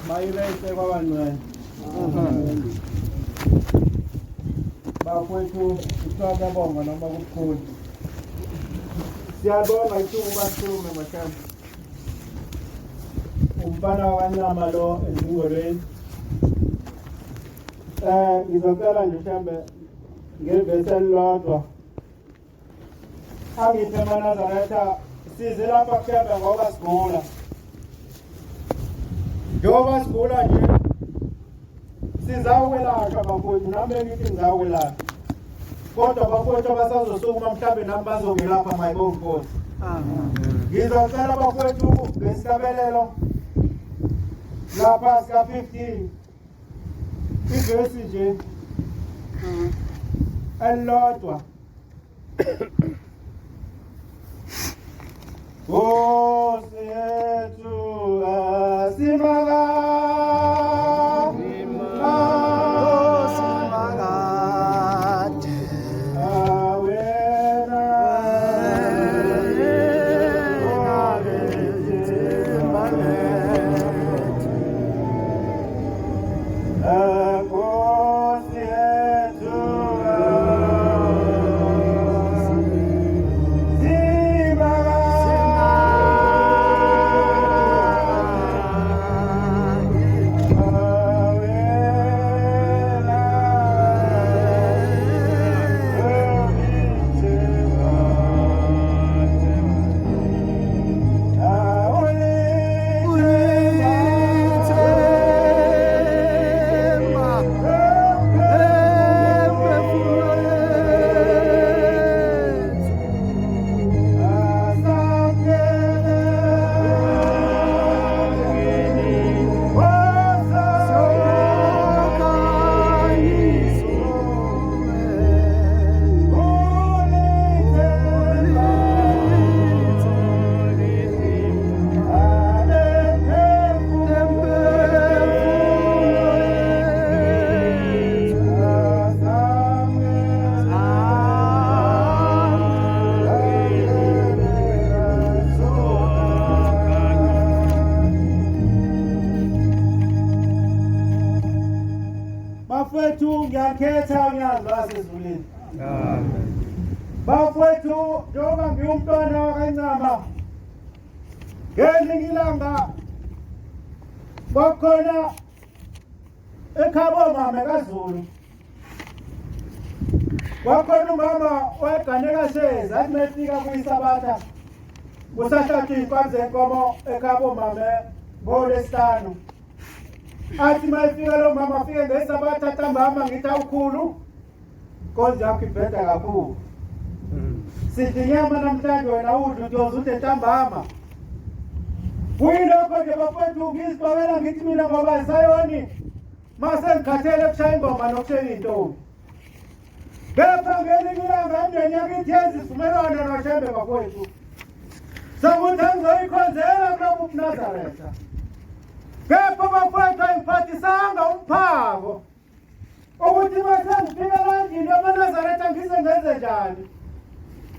mayirese kwabancane. Bafowethu siyabonga noma kukhulu. Siyabonga ithuba basume mashamba. Umfana wanyama lo endingoreni. Ngizocela nje Shembe ngevesi elilodwa. Angithi Nazaretha size lapha Shembe ngoba sigula. Njengoba sigula nje sizawelashwa bafowethu nami ngithi ngizawelashwa. Kodwa bafowethu abasazosukuma mhlambe nami bazongelapha mayibonke Nkosi. Ngizocela bafowethu ngesikabelelo lapha sika 15 ivesi nje elilodwa. Nkosi yethu asimaka ngiyakhetha uNyazi wasezulwini. Bafowethu njengoba ngiyumntwana wakaNcama ngelinye ilanga bakhona ekhabo mama kaZulu. Wakhona umama oyeganeka sheza athi mefika kuyisabatha kusahlatshwa iy'nkwa zenkomo ekhabo mama ngoLwesihlanu. Athi mayifika lo mama afike ngesabatha ntambama ngithi awukhulu konje yakho ibheda kakhulu. Sithi nyama namhlanje wena udla uyoze ude ntambama. Kuyilokho nje bafowethu ngizibawela ngithi mina ngoba Sayoni mase ngikhathele ukushaya ingoma nokushaya iy'ntombi. Kepha ngelinye ilanga umndeni yakithi yenza isivumelwano noShembe bafowethu sokuthi angizoyikhonzela kulobu uNazaretha. Kepha bafowethu ayiphathisanga umphako ukuthi mase ngifika landini yamaNazaretha ngize ngenze njani.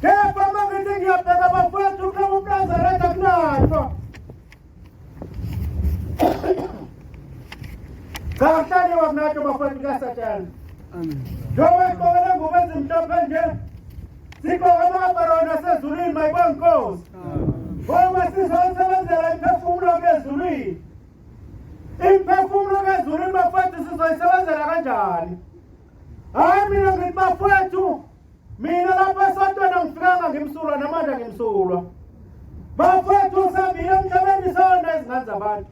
Kepha mangithi ngiyabheka bafowethu kulobu uNazaretha kunatho. Cha kuhlaliwa kunatho bafowethu kaSathane. Njengoba sigqokele ngubo ezimhlophe nje sigqoke amabharoni asezulwini mayibonke Nkosi. Ngoba sizosebenzela imphefumulo kezulwini. Imphefumulo kezulwini bafowethu sizoyisebenzela kanjani? Hayi mina ngithi bafowethu mina lapha esontweni ngifikanga ngimsulwa namanje ngimsulwa. Bafowethu sihambile emhlabeni sonke izingane zabantu.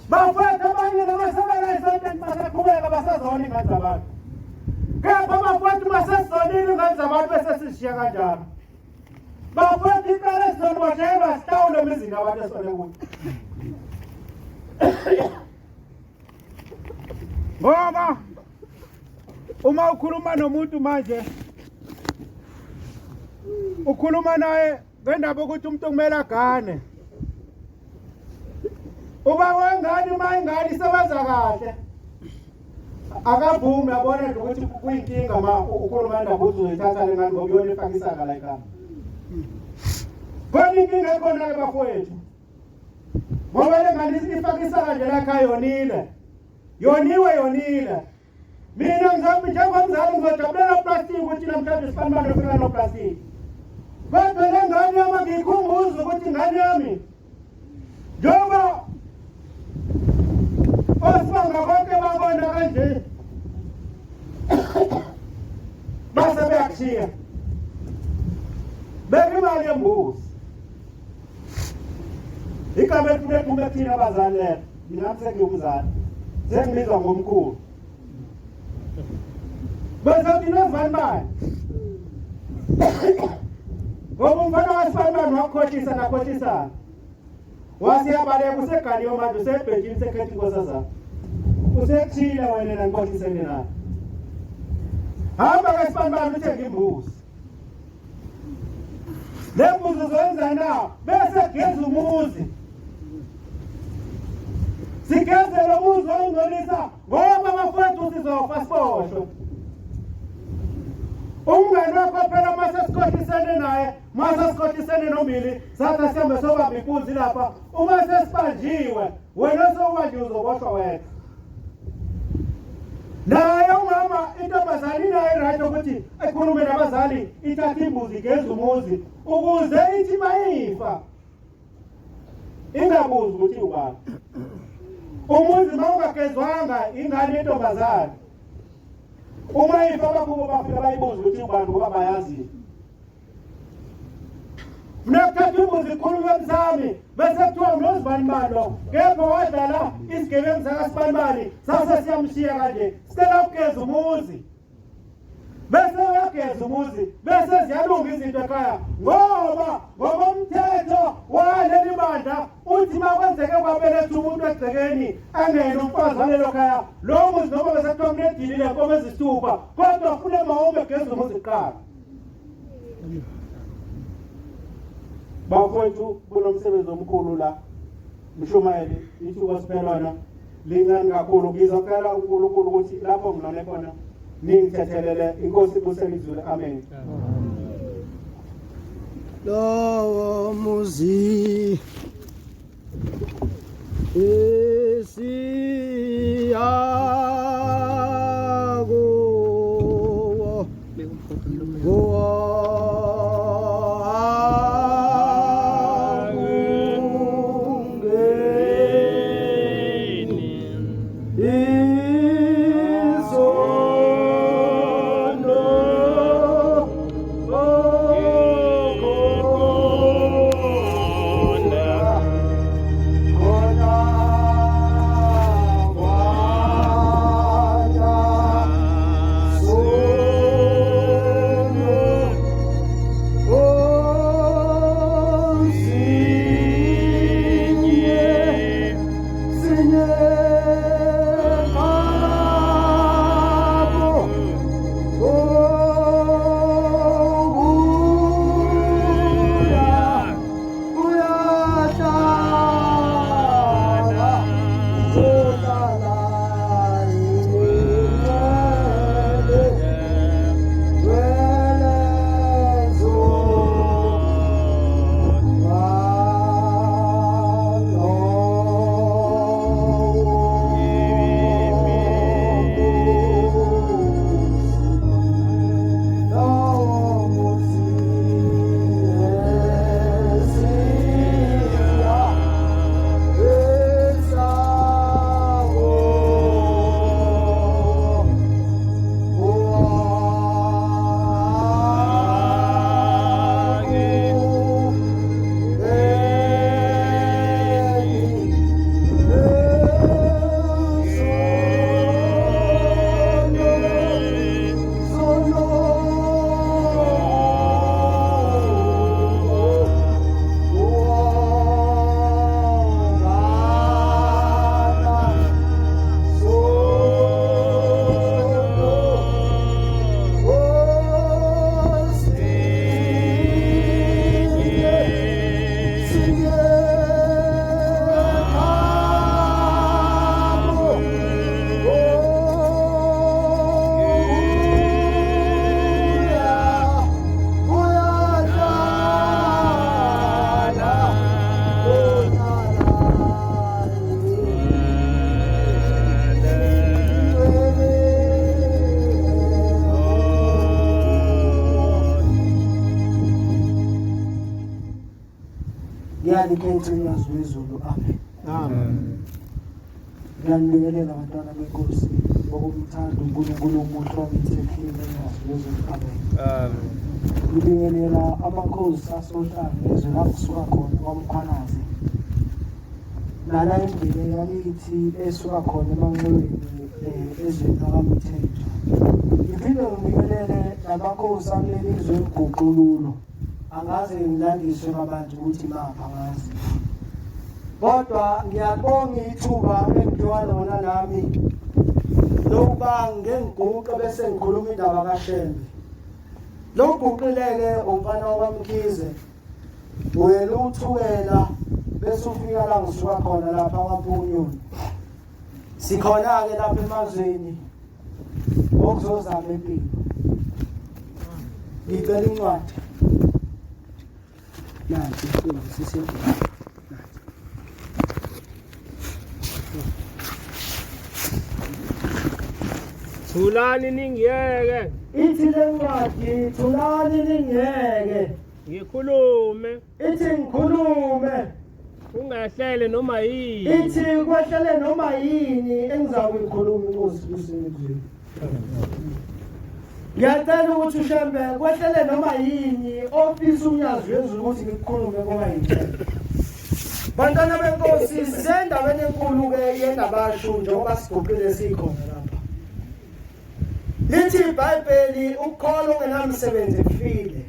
Bafowethu abanye nabasebenza esontweni basaqhubeka basazona izingane zabantu. Kepha bafowethu masesizonile izingane zabantu bese sishiya kanjalo. Bafowethu iqala esizonibashayela sitawule emizini abantu esone kuyo. Ngoba uma ukhuluma nomuntu manje ukhuluma naye ngendaba ukuthi umuntu kumele agane. Uba wengane uma ingane isebenza kahle akavumi abone nje ukuthi kuyinkinga uma ukhuluma indaba ukuthi uzoyithatha le ngane ngoba yona ifaka isaka la ekhaya. Kodwa inkinga ekhona-ke bafowethu ngoba lengane ifakisa kanje lakha yonile yonile mina ngizami njengomzali ngizojabulela plastic ukuthi namhlanje sifanele ufika no plastic kodwa lengane yami ngikhumbuza ukuthi ingane yami njengoba osibanga konke babona kanje base beyakushiya beka imali yembuzi igama elithi kuthina abazali lelo mina sengiyumzali sengibizwa ngomkhulu bese thina sivanibani ngoba umfana wasifanibani wakhohlisa nakhohlisana wasiyabaleka useganiyo manje usebhejini sekhetha inkosazana usekuthile wena nankhohlisene naye hamba kesifanibani uthenge imbuzi le mbuzi uzoyenza na bese geza umuzi sigeze lo muzi oyingcolisa ngoba bafowethu sizofa siboshwe umngane wakho phela masesikhohlisene naye masesikhohlisene nomili sathi sihambe sobamba inkunzi lapha uma sesibanjiwe wena sowubanjiwe uzoboshwa wena naye umama intombazane inayo right ukuthi ayikhulume nabazali ithathe imbuzi igeze umuzi ukuze ithi mayifa ingabuzi ukuthi ubani umuzi mawungagezwanga ingane intombazane uma ifa bakubo bafika bayibuza ukuthi ubani ngoba bayazi Mnakuthatha imbuzi ikhulume emsami bese kuthiwa unozibani lo kepha wadlala isigebengu sakasibanibani sase siyamshiya kanje sicela ukugeza umuzi bese uyageza umuzi bese ziyalunga izinto ekhaya ngoba umthetho waleli bandla uthi makwenzeke kwabeletha umuntu egcekeni angene umfazi walelo khaya lo muzi noma bese kuthiwa kunedilile nkomo ezisithupha kodwa ufune mawombe egeza umuzi kuqala bafowethu kunomsebenzi omkhulu la mshumayeli ithuba siphelana lincane kakhulu ngizocela uNkulunkulu ukuthi lapho ngilone khona ningithethelele inkosi kuselizulu amen lowo muzi Ngiyalikhetha uNyazi wezulu. Amen. Amen. Ngiyanibingelela abantwana benkosi bokumthanda uNkulunkulu omuhle wangithethile uNyazi wezulu. Amen. Amen. Ngibingelela amakhosi asohlanga ezwe la kusuka khona kwaMkhwanazi. Nala endlini yakithi esuka khona emanxebeni ezweni lakaMthetho. Ngiphinde ngibingelele namakhosi akuleli izwe emguqululo. Angaze ngilandiswe ngabantu ukuthi mapha ngazi. Kodwa ngiyabonga ithuba engithiwa lona nami lokuba ngengiguqe bese ngikhuluma indaba kaShembe. Lokuguqileke umfana wakaMkhize uyela uthukela bese ufika la ngisuka khona lapha kwaPhunyoni. Sikhona ke lapha emazweni okuzozama impilo. Ngicela incwadi. Nathi sisebenzisa. Thulani ningiyeke. Ithi le ncwadi thulani ningiyeke. Ngikhulume. Ithi ngikhulume. Ungehlele noma yini. Ithi kwehlele noma yini engizakuyikhuluma inkosi kusemzini. Ngiyacela ukuthi uShembe kwehlele noma yini ofisa uNyazi wezulu ukuthi ngikhulume ngoba yini. Bantwana benkosi sisendaweni enkulu ke yeNabashu njengoba siguqile sikhona lapha. Lithi iBhayibheli ukukholwa ongenamsebenzi kufile.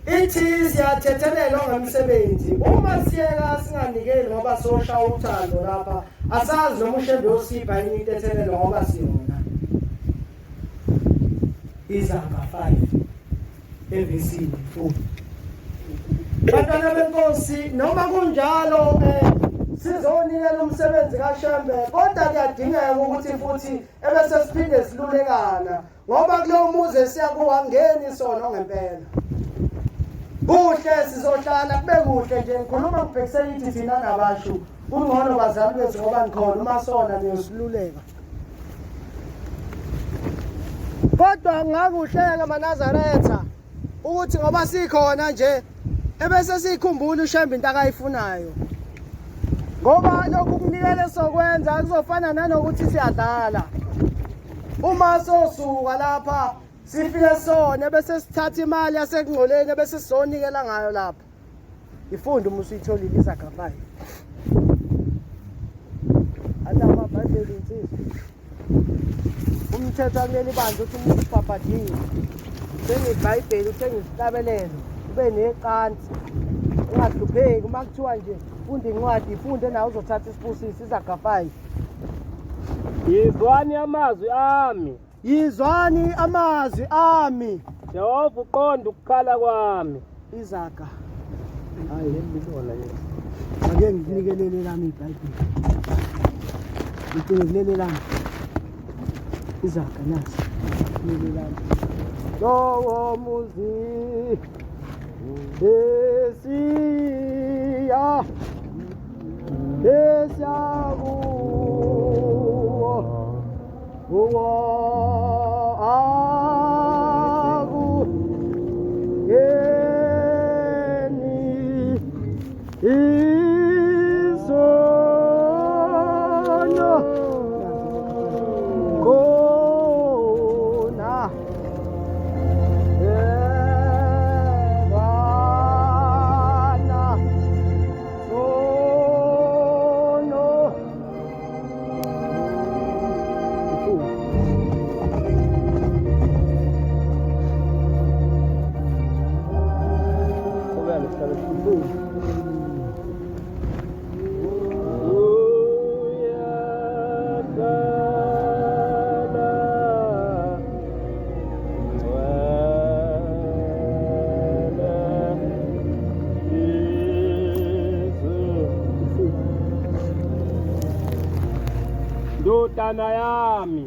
Ithi siyathethelelwa ngomsebenzi. Uma siyeka singanikeli ngoba sosha uthando lapha, asazi noma uShembe yosipha yini itethelelo ngoba siyona. Izaga 5 evesini 4. Bantwana benkosi noma kunjalo sizonikela umsebenzi kaShembe kodwa kuyadingeka ukuthi futhi ebese siphinde silulekana ngoba kulo muzi esiya kuwangeni sona ngempela. Kuhle sizohlala kube kuhle nje ngikhuluma ngibhekisela ithi thina Nabachu kungcono bazali bethu ngoba ngikhona uma sona niyosiluleka. Kodwa ngakuhleka maNazaretha ukuthi ngoba sikhona nje ebese sikhumbula uShembe into akayifunayo. Ngoba lokhu kunikele sokwenza kuzofana nanokuthi siyadlala. Uma sosuka lapha sifike sona bese sithatha imali yasekungcoleni bese sizonikela ngayo lapha. Ifunde uma usuyitholile izaga 5. Adama Bible insizwa. Umthetho kuleli bandla uthi umuntu ubhabhadile. Uthenga iBhayibheli, uthenga isihlabelelo, ube neqansi. Ungahlupheki uma kuthiwa nje funda incwadi, ifunde nawe uzothatha isibusisi izaga 5. Yizwani amazwi ami. Yizwani amazwi ami. Jehova uqonda ukukhala kwami. Izaga. Hayi lembizona nje. Ake nginikelele lami iBhayibheli. Nginikelele lami. Izaga nasi. Nginikelele lami. Lowo muzi esiya kuwo aku yeni isono kona Ndodana yami.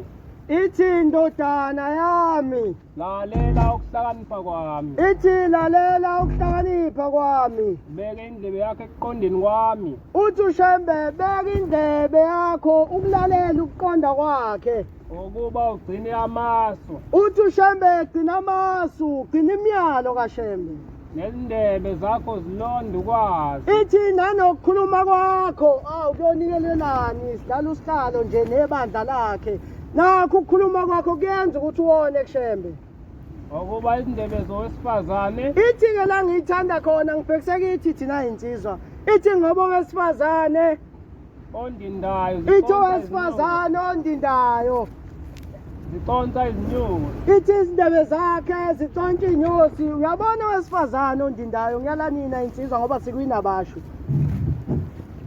Ithi ndodana yami. Lalela ukuhlakanipha kwami. Ithi lalela ukuhlakanipha kwami. Beka indlebe yakho ekuqondeni kwami. Uthi uShembe beka indlebe yakho ukulalela ukuqonda kwakhe. Ukuba ugcine amasu. Uthi uShembe gcina amasu, gcina imiyalo kaShembe. Nendebe zakho zilonda ukwazi. Ithi nanokukhuluma kwakho kuyonikelelani sidlala usihlalo nje nebandla lakhe. Nakho ukukhuluma kwakho kuyenza ukuthi uwone kushembe. Ngokuba izindebe zowesifazane. Ithi ke la ngiyithanda khona ngibhekise kithi thina insizwa. Ithi ngoba owesifazane ondindayo. Ithi owesifazane ondindayo. Ziconsa izinyosi. Ithi izindebe zakhe ziconsa inyosi. Uyabona owesifazane ondindayo ngiyala nina insizwa ngoba sikuyinabashu.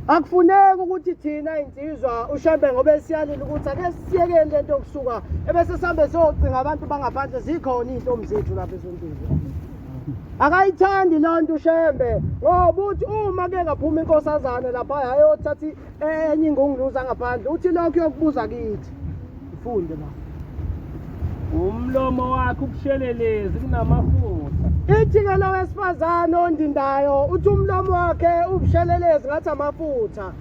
Akufuneki ukuthi thina insizwa uShembe ngoba esiyalile ukuthi ake siyekele lento okusuka ebese sihambe socinga abantu bangaphandle zikhona izintombi zethu lapha esontweni. Akayithandi lonto uShembe ngoba uthi uma ke ngaphuma inkosazana lapha ayothatha enye ingunguluza ngaphandle uthi lokho yokubuza kithi. Ifunde ba. Umlomo wakhe ubushelelezi kunamafutha. Ithi ke lo wesifazane ondindayo uthi umlomo wakhe ubushelelezi ngathi amafutha.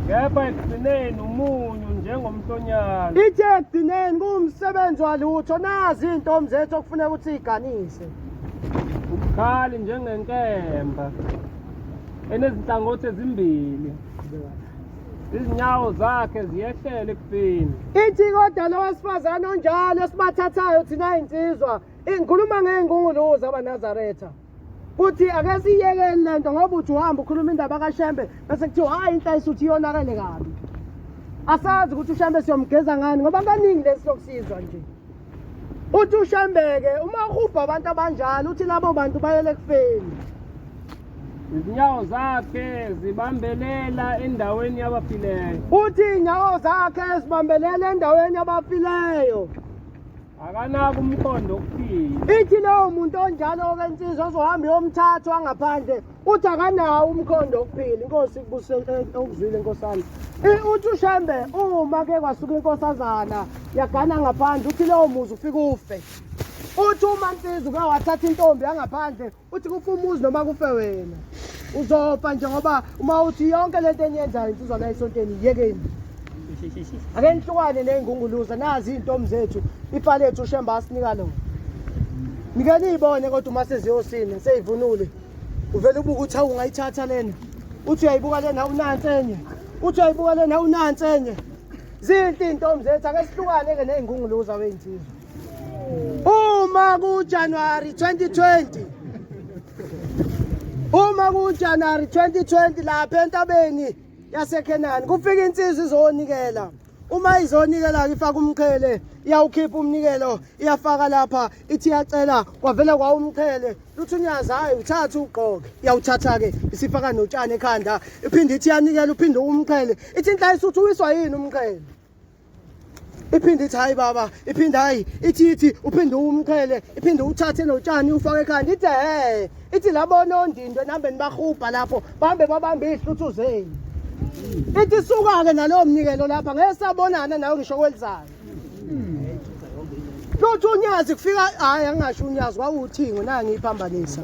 Kepha ekugcineni umunyu njengomhlonyana. Ithi ekugcineni kuwumsebenzi walutho nazi izintombi zethu okufuneka ukuthi ziganise. Ubukhali njengenkemba enezinhlangothi ezimbili. Izinyawo zakhe ziyehlele ekufeni. Ithi kodwa lo wesifazane onjalo sibathathayo thina insizwa ingikhuluma ngengunguluza abanazaretha. Kuthi ake siyekele lento ngoba uthi uhamba ukhuluma indaba kaShembe bese kuthiwa hayi inhlayisi uthi yonakele kabi. Asazi ukuthi uShembe siyomgeza ngani ngoba kaningi lesilokusizwa nje. Uthi uShembeke uma uhubha abantu abanjalo uthi labo bantu bayele ekufeni. Izinyawo zakhe zibambelela endaweni yabafileyo. Uthi inyawo zakhe zibambelela endaweni yabafileyo. Akanaka umkhondo okuphila. Ithi lowo muntu onjalo ke insizwa ozohamba yomthathu angaphandle uthi akanawo umkhondo okuphila. Inkosi kubuse okuzwile inkosana. Uthi uShembe uma ke kwasuka inkosazana yagana ngaphandle uthi lowo muzi ufika ufe. Uthi uma insizwa uke wathatha intombi yangaphandle uthi kufa umuzi noma kufe wena. Uzofa nje ngoba uma uthi yonke lento eniyenzayo insizwa la esontweni yekeni. Ake nihlukane nengunguluza nazi izintombi zethu ipalethu uShembe asinika lona. Nike niyibone kodwa uma seziyosina seyivunule. Uvela ubuka uthi awungayithatha lena. Uthi uyayibuka lena unansi enye. Uthi uyayibuka lena unansi enye. Zinhle izintombi zethu ake sihlukane ke nengunguluza weinsizwa. Uma kuJanuary 2020 Uma kuJanuary 2020 lapha entabeni yaseKenani kufika insizwa izonikela. Uma izonikela ifaka umqhele iyawukhipha umnikelo iyafaka lapha ithi yacela kwavela kwa umqhele luthi uNyazi hayi uthatha ugqoke iyawuthatha ke isifaka notshani ekhanda iphinde ithi yanikela uphinde umqhele ithi inhlayisi uthi uwiswa yini umqhele. Iphinde ithi hayi baba iphinde hayi ithi uphinde umqhele iphinde uthathe notshani ufake ekhanda ithi ithi labona ondindwe nambe nibahubha lapho bahambe babambe ihluthu zenu. Ithi suka ke nalowo mnikelo lapha ngeke sabonana nawe ngisho kwelizayo. Luthi uNyazi kufika hayi angasho uNyazi kwawuthingo nangi iphambanisa.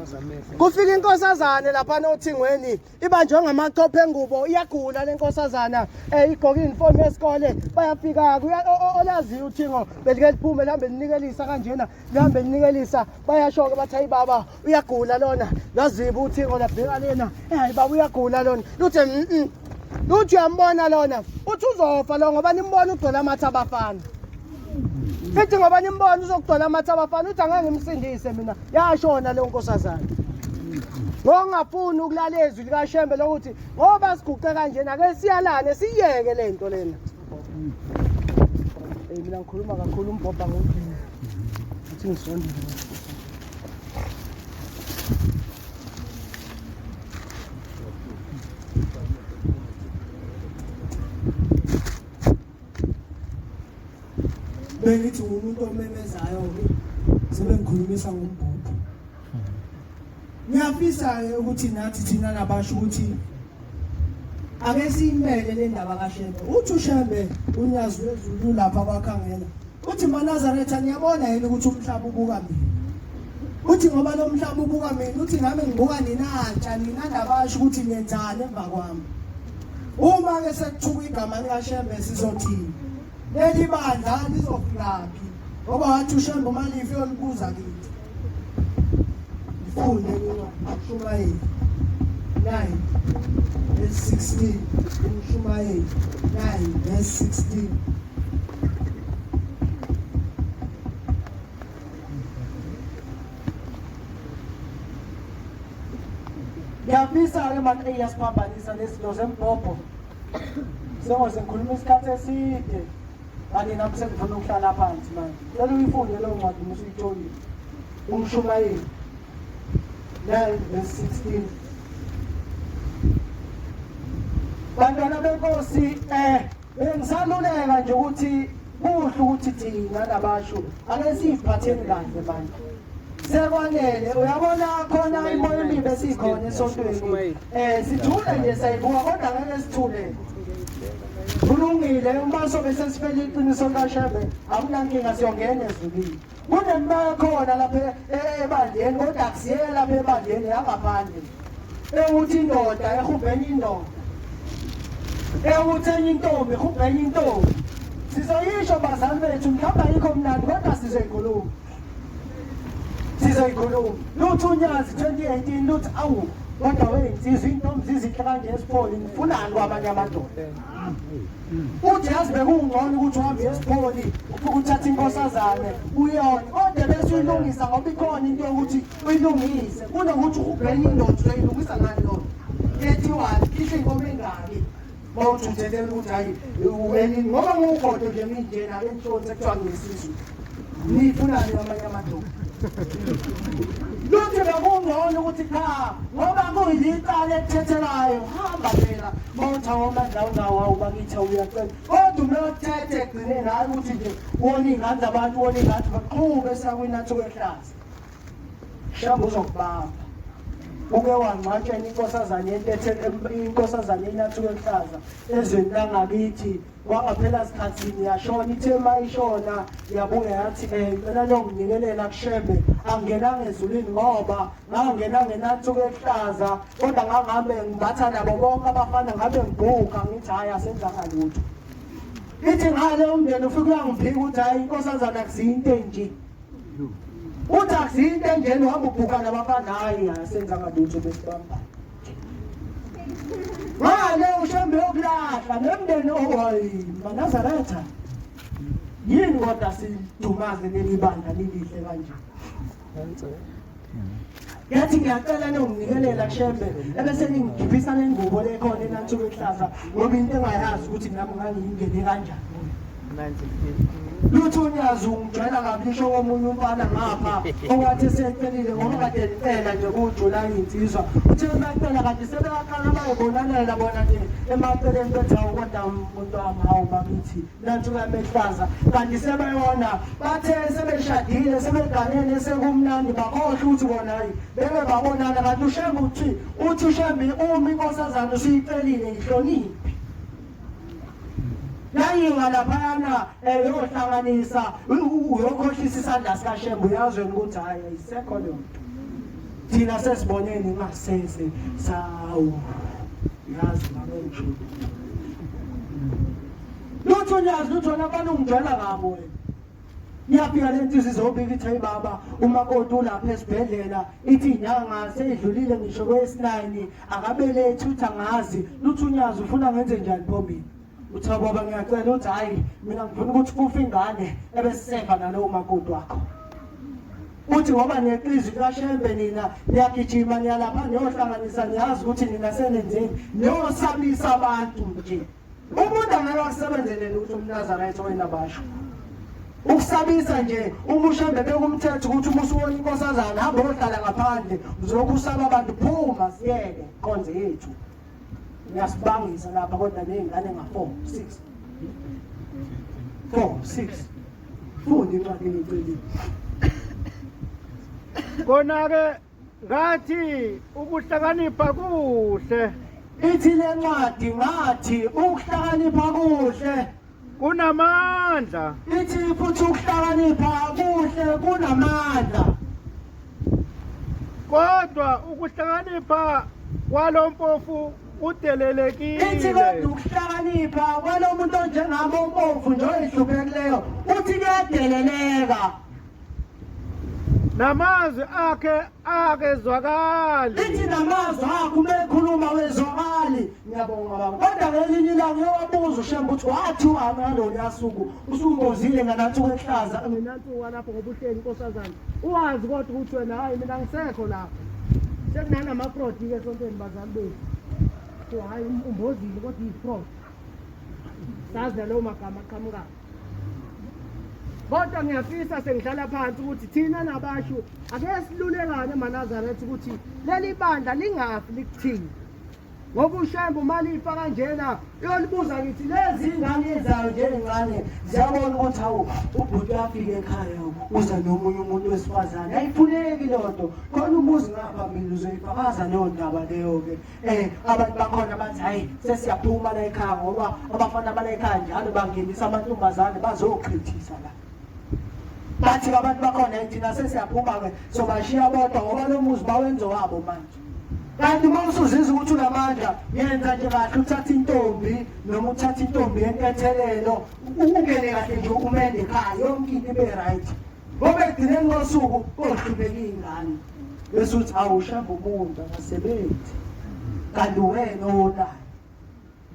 Kufika inkosazana lapha nothingweni ibanjwe ngamachophe engubo iyagula lenkosazana igqoka uniform yesikole bayafika olaziyo uthingo belike liphume lihambe linikelisa kanjena lihambe linikelisa bayashoke bathi hayi baba uyagula lona laziba uthingo labheka lena hayi baba uyagula lona luthi Luthi uyambona lona uthi uzofa lo ngoba nimbona ugcwele amathe abafana. Ithi ngoba nimbona uzogcwele amathe abafana uthi angeke ngimsindise mina yashona le nkosazana. Ngongafuni ukulala ezwi likaShembe lokuthi ngoba siguqe kanjena ake siyalane siyeke lento lena. Mina ngikhuluma kakhulu umbhobha ngomphini. Uthi ngisondile. Bengithi umuntu omemezayo ke sibe ngikhulumisa ngombhobho. Ngiyafisa ukuthi nathi thina nabasho ukuthi ake siyimele le ndaba kaShembe. Uthi uShembe uNyazi wezulu lapha kwakhangela. Uthi maNazaretha ngiyabona yini ukuthi umhlaba ubuka mina. Uthi ngoba lo mhlaba ubuka mina uthi nami ngibuka ninatsha nina ndabasho ukuthi niyenzani emva kwami. Uma ke sekuthuka igama likaShembe sizothini. Leli bandla lizofikaphi ngoba wathi uShembe uma life yolibuza kithi Funde uMshumayeli 9 verse 16. uMshumayeli 9 verse 16. Ngiyafisa-ke manje eyasiphambanisa lezinto zembhobho. Sengoze ngikhuluma isikhathi eside. Kanti nami sengifuna ukuhlala phansi manje. Cela uyifunde leyo ncwadi musuyitholile. uMshumayeli 9 verse 16. Bantwana benkosi, bengisaluleka nje ukuthi kuhle ukuthi thina Nabachu ake siphatheni kahle manje. Sekwanele uyabona khona imoya emibi esikhona esontweni. Sithule nje sayibuka kodwa ngeke sithule. Kulungile uma sobe sesifela iqiniso kaShembe akunankinga siyongena ezulwini. Kunemimoya khona lapha ebandleni kodwa akusiyela lapha ebandleni yangaphandle. Ewuthi indoda ehubhenya indoda. Ewuthi enye intombi ehubhenya intombi. Sizoyisho bazali bethu mhlawumbe ayikho mnandi kodwa sizoyikhuluma. Sizoyikhuluma. Luthi uNyazi 2018 luthi awu kodwa wensizwe intombi zizihle kanje esipholi nifunani kwabanye amadoda. Uthi yazi bekungcono ukuthi uhambe esipholi ukuthatha inkosazane uyona kodwa bese uyilungisa ngoba ikhona into yokuthi uyilungise kunokuthi ubhenye indoda uyilungisa ngani lo ethiwa ihle inkomo engaki bawuthuthelela ukuthi hayi wena ngoba ngukhodo nje minjena entshonze sekuthiwa ngesizwe nifunani kwabanye amadoda. Luthi bekungcono ukuthi cha ngoba kuyicala ekuthethelayo hamba phela mawuthawa ndawo bakithi uyacela kodwa umlothethe egcine naye ukuthi nje wona ingane zabantu wona ingane baqhube sakwinathi kwehlaza. Shamba uzokubamba uke wangcwatshela inkosazane inkosazane inathi kwehlaza ezweni langakithi wangaphela sikhathini yashona ithema ishona yabuya yathi ngicela nokungikelela kuShembe angenanga ezulwini ngoba ngangenanga enathi kwehlaza kodwa ngangabe ngibatha nabo bonke abafana ngabe ngibhuka ngithi hayi asenzanga lutho. Ithi ngale umndeni ufike uyangiphika ukuthi hayi inkosazana akuzinto nje. Uthi akuzinto nje uhamba ubhuka nabafana hayi asenzanga lutho besibamba. Ngale uShembe yokulahla nemndeni owayi maNazaretha. Yini kodwa sidumaze lelibandla lilihle kanje. Yathi ngiyacela nokungikelela kuShembe ebese ngigibisa lengubo lekhona enathi kwehlaza ngoba into engayazi ukuthi nami ngangiyingene kanjani. Luthi uNyazi ungijwayela kabi lisho komunye umfana ngapha okwathi secelile ngoba kade nicela nje kuJulayi insizwa uthe bacela kade sebeyaqala bayibonanela bona nje emaceleni bethawu kodwa umuntu wami hawu bakithi nathi kaMehlaza kanti sebeyona bathe sebeshadile sebeganene sekumnandi bakhohle ukuthi bona hayi beke babonana kanti uShembe uthi uShembe uma inkosazana usiyicelile ihloniphi. Nayinga laphana yohlanganisa uyokhohlisa isandla sikaShembe uyazwe ukuthi hayi ayisekho le nto. Thina sesibonene ngasese sawu yazi ngabenjhu. Luthi uNyazi luthi wona abantu ungijwayela kabi wena. Iyafika lento izobika ithi hey baba umakoti ulapha esibhedlela ithi inyanga seyidlulile ngisho kwesi9 akabelethi uthi angazi. Luthi uNyazi ufuna ngenze njani Phomini? Uthi baba ngiyacela uthi hayi mina ngifuna ukuthi kufe ingane ebesiseva nalowo makoti wakho. Uthi ngoba neqizwi kaShembe nina niyagijima niyalapha niyohlanganisa niyazi ukuthi nina senenzeni niyosabisa abantu nje. Umuntu angeke asebenzele ukuthi uMnazaretha weNabachu. Ukusabisa nje uma uShembe bekumthetho ukuthi uma usubona inkosazana hamba uyohlala ngaphandle uzokusaba abantu phuma siyeke konze yethu. Ngiyasibangisa lapha kodwa nezingane nga4 6 futhi incwadi ngicela kona ke ngathi ukuhlakanipha kuhle. Ithi le ncwadi ngathi ukuhlakanipha kuhle kunamandla. Ithi futhi ukuhlakanipha kuhle kunamandla kodwa ukuhlakanipha kwalompofu udelelekile. Ithi kodwa ukuhlakanipha kwalomuntu onjengami ompofu nje oyihluphekeleyo uthi kuyadeleleka. namazwi akhe akezwakali. Lithi namazwi akho uma ekhuluma wezwakali. Ngiyabonga baba. Kodwa ngelinye ilanga uyowabuza uShembe ukuthi wathiwa ngalolu suku usumbozile nganathu kwehlaza nginathu lapho ngoba uhleli inkosazana. Uwazi kodwa ukuthi wena hayi mina ngisekho la. Sekunana proti ke sontweni bazali bethu. So hayi umbozile kodwa iproti. Sazi nalo magama aqhamuka. Kodwa ngiyafisa sengihlala phansi ukuthi thina Nabashu ake silulekane eManazaretha ukuthi leli bandla lingafi likuthini. Ngoba uShembe uma lifa kanjena uyolibuza ngithi lezi ingane ezayo nje encane ziyabona ukuthi hawu ubhuti uyafika ekhaya uza nomunye umuntu wesifazane ayifuneki lonto khona umuzi ngapha mina uzoyifakaza leyo ndaba leyo ke abantu bakhona bathi hayi sesiyaphuma la ekhaya ngoba abafana bala ekhaya njalo bangenisa amantombazane bazochithisa la. Bathi abantu bakhona thina sesiyaphuma ke sobashiya bodwa ngoba lo muzi bawenze wabo manje. Kanti uma usuzizwa ukuthi unamandla yenza nje kahle uthatha intombi noma uthatha intombi yenkethelelo ungene kahle nje umende ekhaya yonke into ibe right. Ngoba ekugcineni kosuku kohlubeka ingane bese uthi awuShembe umuntu akasebenzi kanti wena onayo.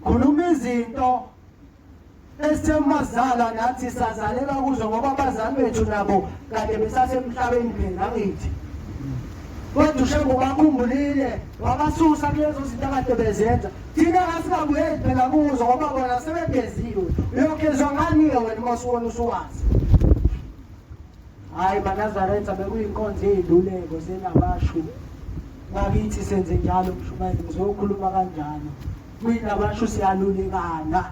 Khuluma izinto esemazala nathi sazalela kuzo ngoba abazali bethu nabo kade besasemhlabeni phela ngithi. Kodwa uShembe bakhumbulile wabasusa kulezo zinto akade bezenza. Thina asikabuyeli phela kuzo ngoba bona sebegeziwe. Uyokezwa ngani-ke wena uma usubona usuwazi? Hayi Manazaretha bekuyinkonzo ey'luleko zeNabashu. Ngakithi senze njalo mshumayeli ngizokhuluma kanjalo. KwiNabashu siyalulekana.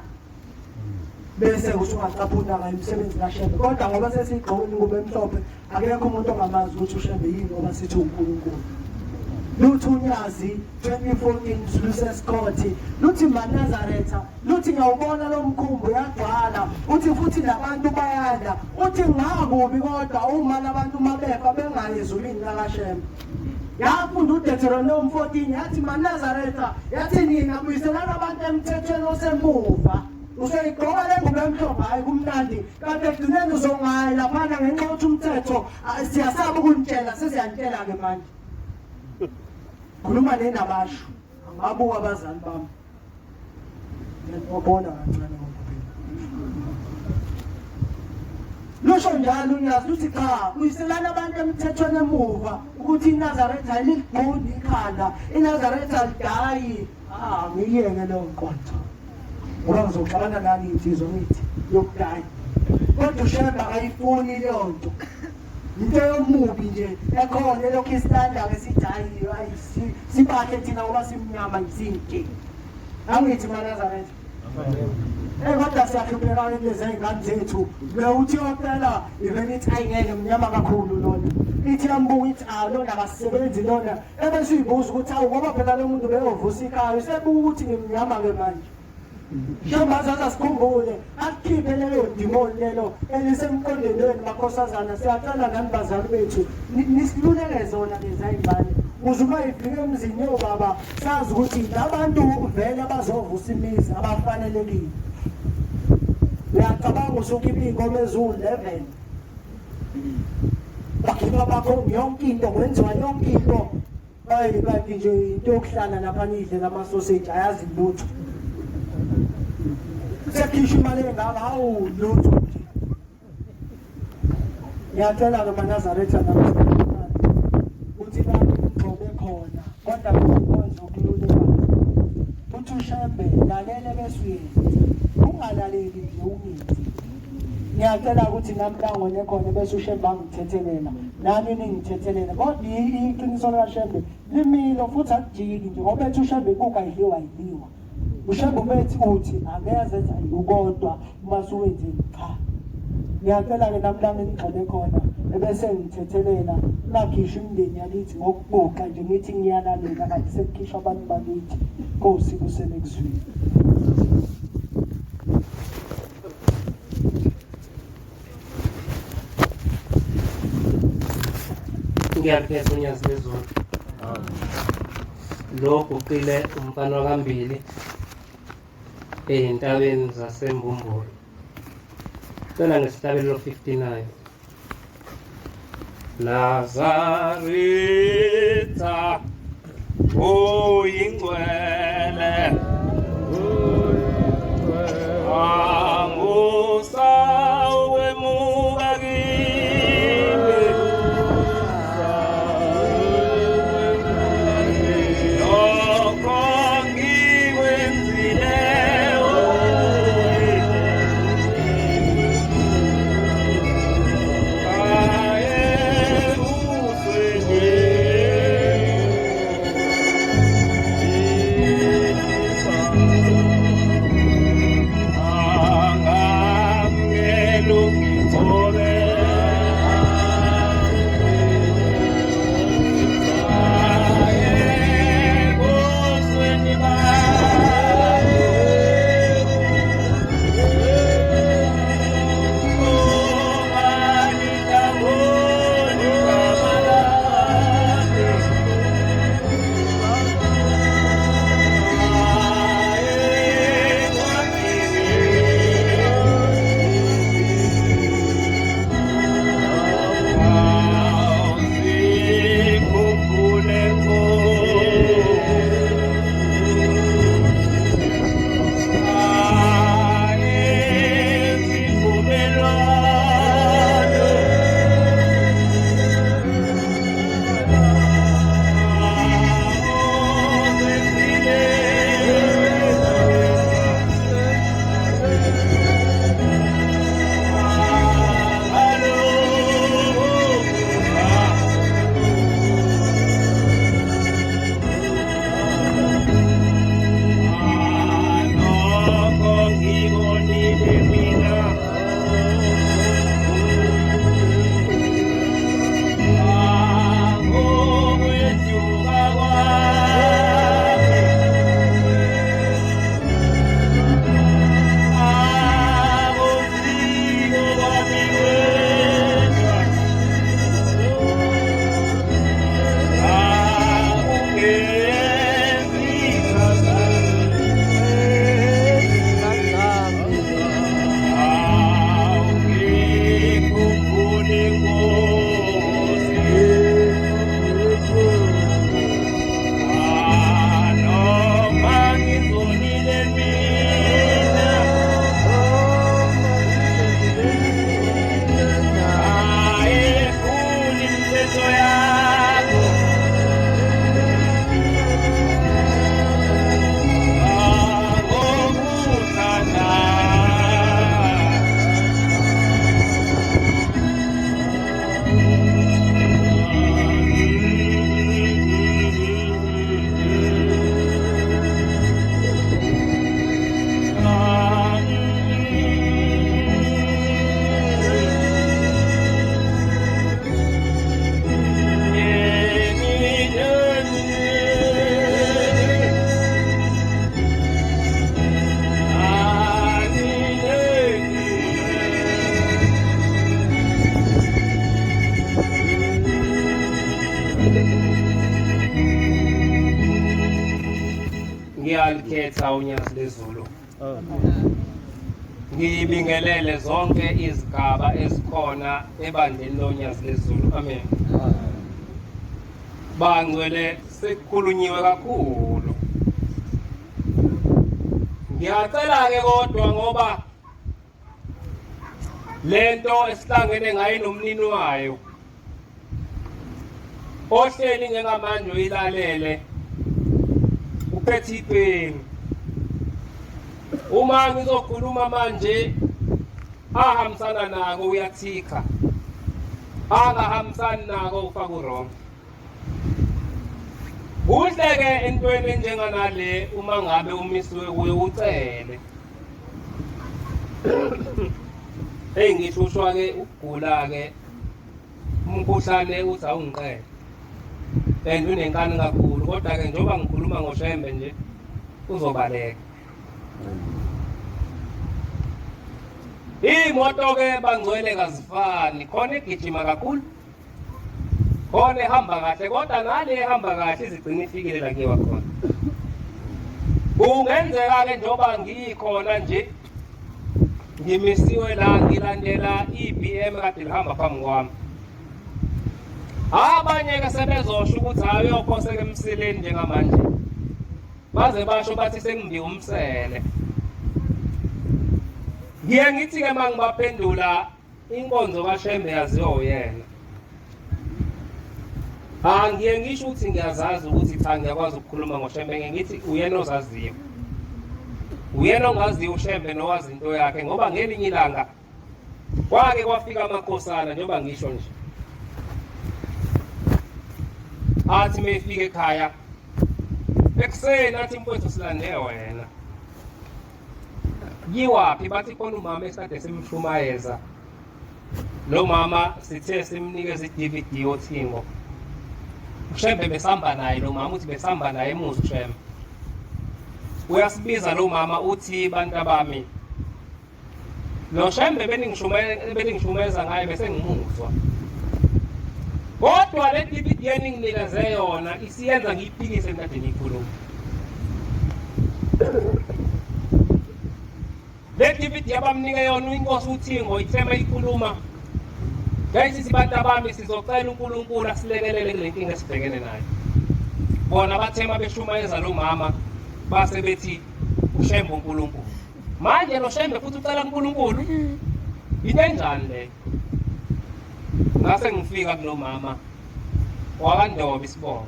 Bese usungacaphuka ngemisebenzi kaShembe. Kodwa ngoba sesigqoka ingubo emhlophe akekho umuntu ongamazi ukuthi uShembe yini ngoba sithi uNkulunkulu. Luthi uNyazi 2014 lusesikhothi luthi Manazaretha luthi ngiyawubona lo mkhumbi uyagcwala uthi futhi nabantu bayanda uthi ngakubi kodwa uma nabantu mabefa bengayi ezulwini lakaShembe. Yafunda uDeuteronomy 14 yathi Manazaretha yathi nina buyiselana abantu emthethweni osemuva. Useyigqoka le ngubo emhlophe hayi kumnandi kanti ekugcineni uzongayi laphana ngenxa yokuthi umthetho siyasaba ukunitshela sesiyantshela-ke manje. Khuluma neNabashu angabuka abazali bami ngiyabona kancane lusho njalo uNyazi luthi cha uyiselana abantu emthethweni emuva ukuthi iNazaretha ayiligundi ikhanda iNazaretha alidayi ngiyeke leyo nkonzo. Ngoba ngizoxabana nani insizwa ngithi yokudaya. Kodwa uShembe akayifuni leyo nto. Into yomubi nje ekhona lokho isitanda-ke sidayiwe sibakhe thina ngoba simnyama isinke. Angithi Manazaretha. Kodwa siyahlupheka kulezi y'ngane zethu. Bewuthi yokuqala ivele ithi ayingeke mnyama kakhulu lona. Ithi yambuka ithi lona akasisebenzi lona. Ebese uyibuza ukuthi awu ngoba phela lo muntu beyovusa ikhaya usebuka ukuthi ngimnyama-ke manje. Shembe asikhumbule akukhiphe leyo dimoni lelo elisemqondweni makhosazana siyacela nani bazali bethu nisiluleke zona lezi ay'ngane ukuze uma ifike emzini yobaba sazi ukuthi abantu vele bazovusa imizi abafanelekile. Uyacabanga usukhipha iy'nkomo eziwu-11 bakhipha bakho yonke into kwenziwa yonke into. Hayi kanti nje into yokuhlala lapha nidle amasoseji ayazi lutho. Sekhishwa imali engaka hawu lutho nje. Ngiyacela-ke Manazaretha namhlanje ukuthi bani ngigxobe khona kodwa ngikwenza ukululekana. Uthi uShembe lalele bese uyenze ungalaleli nje ungithi. Ngiyacela ukuthi nami langone khona bese uShembe angithethelela nami ningithethelele kodwa iqiniso likaShembe limilo futhi akujiki nje ngoba ethi uShembe kuka idliwa idliwa. uShembe umethi uthi angeze ukodwa uma suwenze cha. Ngiyacela-ke namhlanje ngigxile khona ebese ngithethelena nakhishwa imindeni yakithi ngokubuka nje ngithi ngiyalalela kanti sekukhishwa abantu bakithi Nkosi kusenekuzwini. Ngiyakhetha uNyazi lezona. Lo uqile umfana wakambili ey'ntabeni zaseMbumbulu. Cela ngesihlabelelo 59. Nazareta uyingcwele angusa wemuka kimi lokho ngikwenzile Ngiyalikhetha uNyazi lezulu. Ngibingelele zonke izigaba ezikhona ebandleni loNyazi lezulu. Amen. Bangcwele sekukhulunyiwe kakhulu. Ngiyacela ke kodwa ngoba lento esihlangene ngayo nomnini wayo ohleli njengamanje uyilalele uphethe ipeni. Uma ngizokhuluma manje ahambisana nako uyathika, angahambisani nako ufaka wrong. Kuhle ke entweni enjenganale uma ngabe umisiwe kuye ucele. Ngishushwa ke ukugula ke umkhuhlane uthi awungiqele. And unenkani kakhulu kodwa ke njengoba ngikhuluma ngoShembe nje uzobaleka. Imoto ke bangcwele kazifani, khona igijima kakhulu, khona ehamba kahle, kodwa nale ehamba kahle izigcina ifikile la kuyiwa khona. Kungenzeka ke njengoba ngikhona nje ngimisiwe la ngilandela iBM kade lihamba phambi kwami. Abanye-ke sebezosho ukuthi hayi uyophoseka emsileni njengamanje. Baze basho bathi sengibiwe umsele. Ngiye ngithi-ke uma ngibaphendula inkonzo kaShembe yaziwa uyena. Ngiye ngisho ukuthi ngiyazazi ukuthi cha ngiyakwazi ukukhuluma ngoShembe, ngithi uyena ozaziyo. Uyena ongaziyo uShembe nowazi into yakhe ngoba ngelinye ilanga kwake kwafika amakhosana njengoba ngisho nje. Athi mefika ekhaya ekuseni athi mfowethu silande wena. Yiwaphi bathi khona umama esikade simshumayeza. Lo mama sithe simnikeza iDVD othingo. uShembe besihamba naye lo mama uthi besihamba naye emuzi uShembe. Uyasibiza lo mama uthi bantu bami. Lo Shembe beningishumeza ngaye bese ngimuzwa. Kodwa le DVD eninginikeze yona isiyenza ngiyiphikise nkade ngikhuluma. Le DVD abamnike yona inkosi uThingo ithema ikhuluma. Guys sibantu abami sizocela uNkulunkulu asilekelele kule nkinga esibhekene nayo. Bona bathema beshumayeza lo mama base bethi uShembe uNkulunkulu. Manje lo Shembe futhi ucela uNkulunkulu. Into enjani le? Ngase ngifika kulo mama wakandoba isibongo.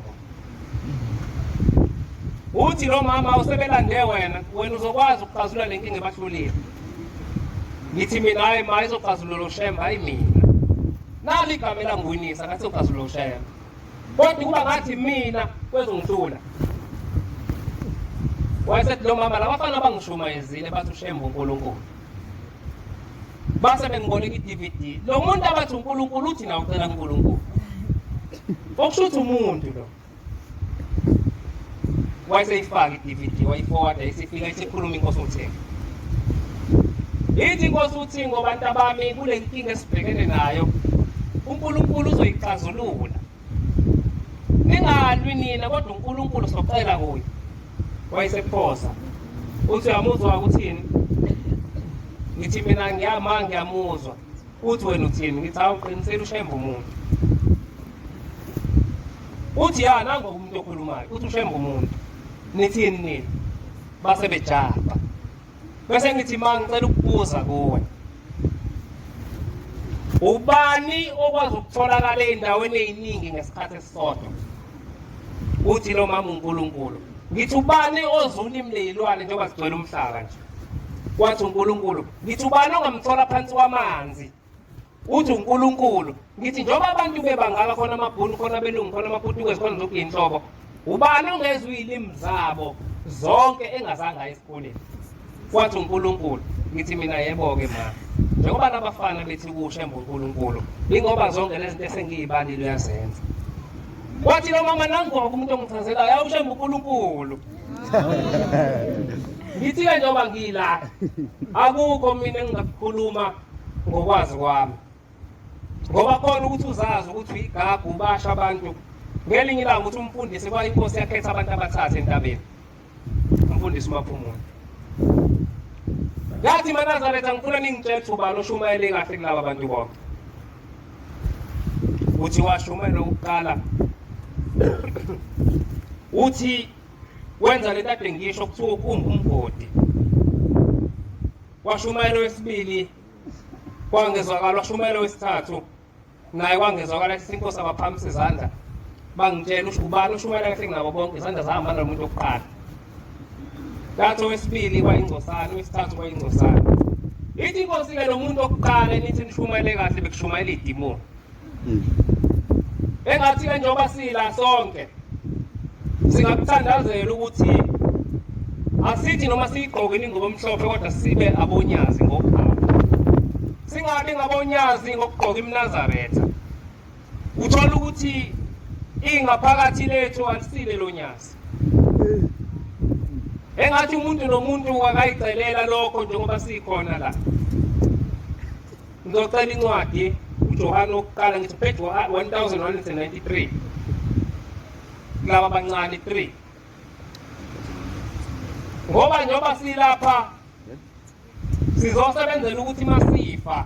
Uthi lo mama usebelande wena uzokwazi ukuxazulula le nkinga ebahlulile. Ngithi mina hayi ma izoxazulula lo Shembe hayi mina. Nali igama elanguyinisa ngathi uxazulula lo Shembe. Kodwa kuba ngathi mina kwezongihlula. Wayesethi lo mama labafana bangishumayezile bathi uShembe uNkulunkulu. Base bengiboneka iDVD. Lo muntu abathi uNkulunkulu uthi na ucela uNkulunkulu. Okushuthi umuntu lo. Wayeseyifaka iDVD wayiforward isifika isikhuluma inkosi uThingo. Ithi inkosi uThingo bantu abami kule nkinga esibhekene nayo uNkulunkulu uzoyixazulula. Ningalwi nina kodwa uNkulunkulu socela kuye. Wayesephosa. Uthi uyamuzwa ukuthini? Ngithi mina ngiyamuzwa. Uthi wena uthini? Ngithi awuqinisele uShembe umuntu. Uthi ya nango umuntu okhulumayo. Uthi uShembe umuntu. Nithini nini? Base bejaba. Bese ngithi manje ngicela ukubuza kuwe. Ubani okwazi ukutholakala endaweni eziningi ngesikhathi esisodwa? Uthi lo mama uNkulunkulu. Ngithi ubani ozula imlelwane njengoba sigcwele umhlaba nje? Wathi uNkulunkulu. Ngithi ubani ongamthola phansi kwamanzi? Uthi uNkulunkulu. Ngithi njengoba abantu bebangaka khona amabhunu khona belungu khona amaPutukezi khona zonke inhlobo. Ubani ongezwe ilimi zabo zonke engazanga esikoleni? Wathi uNkulunkulu. Ngithi mina yebo-ke ma. Njengoba labafana bethi kuShembe uNkulunkulu. Ingoba zonke lezi zinto esengiyibalile uyazenza. Wathi lo mama nangoba umuntu ongichazelayo hayi uShembe uNkulunkulu. Ngithi-ke njengoba ngila akukho mina engingakukhuluma ngokwazi kwami. Ngoba khona ukuthi uzazi ukuthi igagu basha abantu. Ngelinye ilanga ukuthi umfundisi kwayinkosi yakhetha abantu abathathu entabeni. Umfundisi uMaphumulo. Ngathi maNazaretha ngifuna ningitshele thuba loshumayele kahle kulabo abantu bonke. Uthi washumayela ukuqala. Uthi wenza le kade ngisho kuthiwa ukumba umgodi. Washumayela wesibili kwangezwakala washumayela wesithathu naye kwangezwakala isinkosi abaphamisa izandla. Bangitshela ubani ushumayela kahle nabo bonke izandla zahamba nomuntu oqala. Thato wesibili kwayingcosana wesithathu kwayingcosana. Ithi inkosi ke lo muntu okuqala nithi nishumayele kahle bekushumayela idimoni. Engathi ke njengoba sila sonke singakuthandazela ukuthi asithi noma sigqoke ingubo emhlophe kodwa sibe abonyazi ngokukhanya. Singabi ngabonyazi ngokugqoka iMnazaretha. Uthola ukuthi ingaphakathi lethu alisile lo nyazi. Engathi umuntu nomuntu akayicelela lokho njengoba sikhona la. Ngizocela incwadi uJohane oqala ngithi page 1193. Laba abancane 3. Ngoba njengoba silapha sizosebenzela ukuthi masifa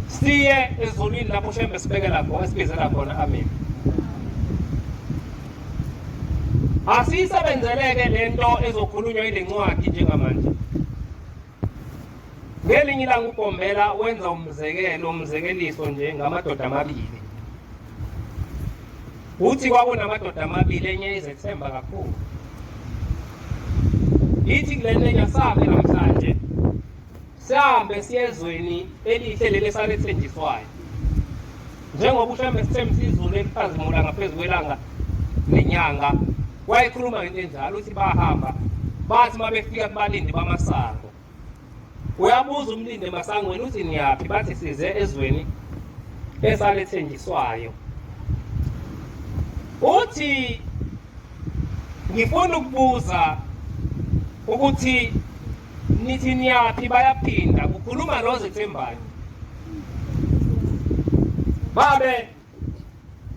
siye ezulwini lapho Shembe sibekela khona esibizela khona amen. Asiyisebenzeleke lento ezokhulunywa ile ncwadi njengamanje. Ngelinye ilanga uBhombela wenza umzekeliso nje ngamadoda amabili. Uthi kwakunamadoda amabili enye izethemba kakhulu. Ithi kulena nyasabe namhlanje sihambe siyezweni elihle leli salethenjiswayo. Njengoba uShembe sithemba izulu eliphazimula ngaphezulu kwelanga nenyanga. Wayikhuluma into enjalo uthi bahamba bathi mabefika kubalindi bamasango. Uyabuza umlindi emasangweni uthi niyaphi bathi size ezweni esalethenjiswayo. Uthi ngifuna ukubuza ukuthi nithi niyaphi bayaphinda kukhuluma lozethembayo. Babe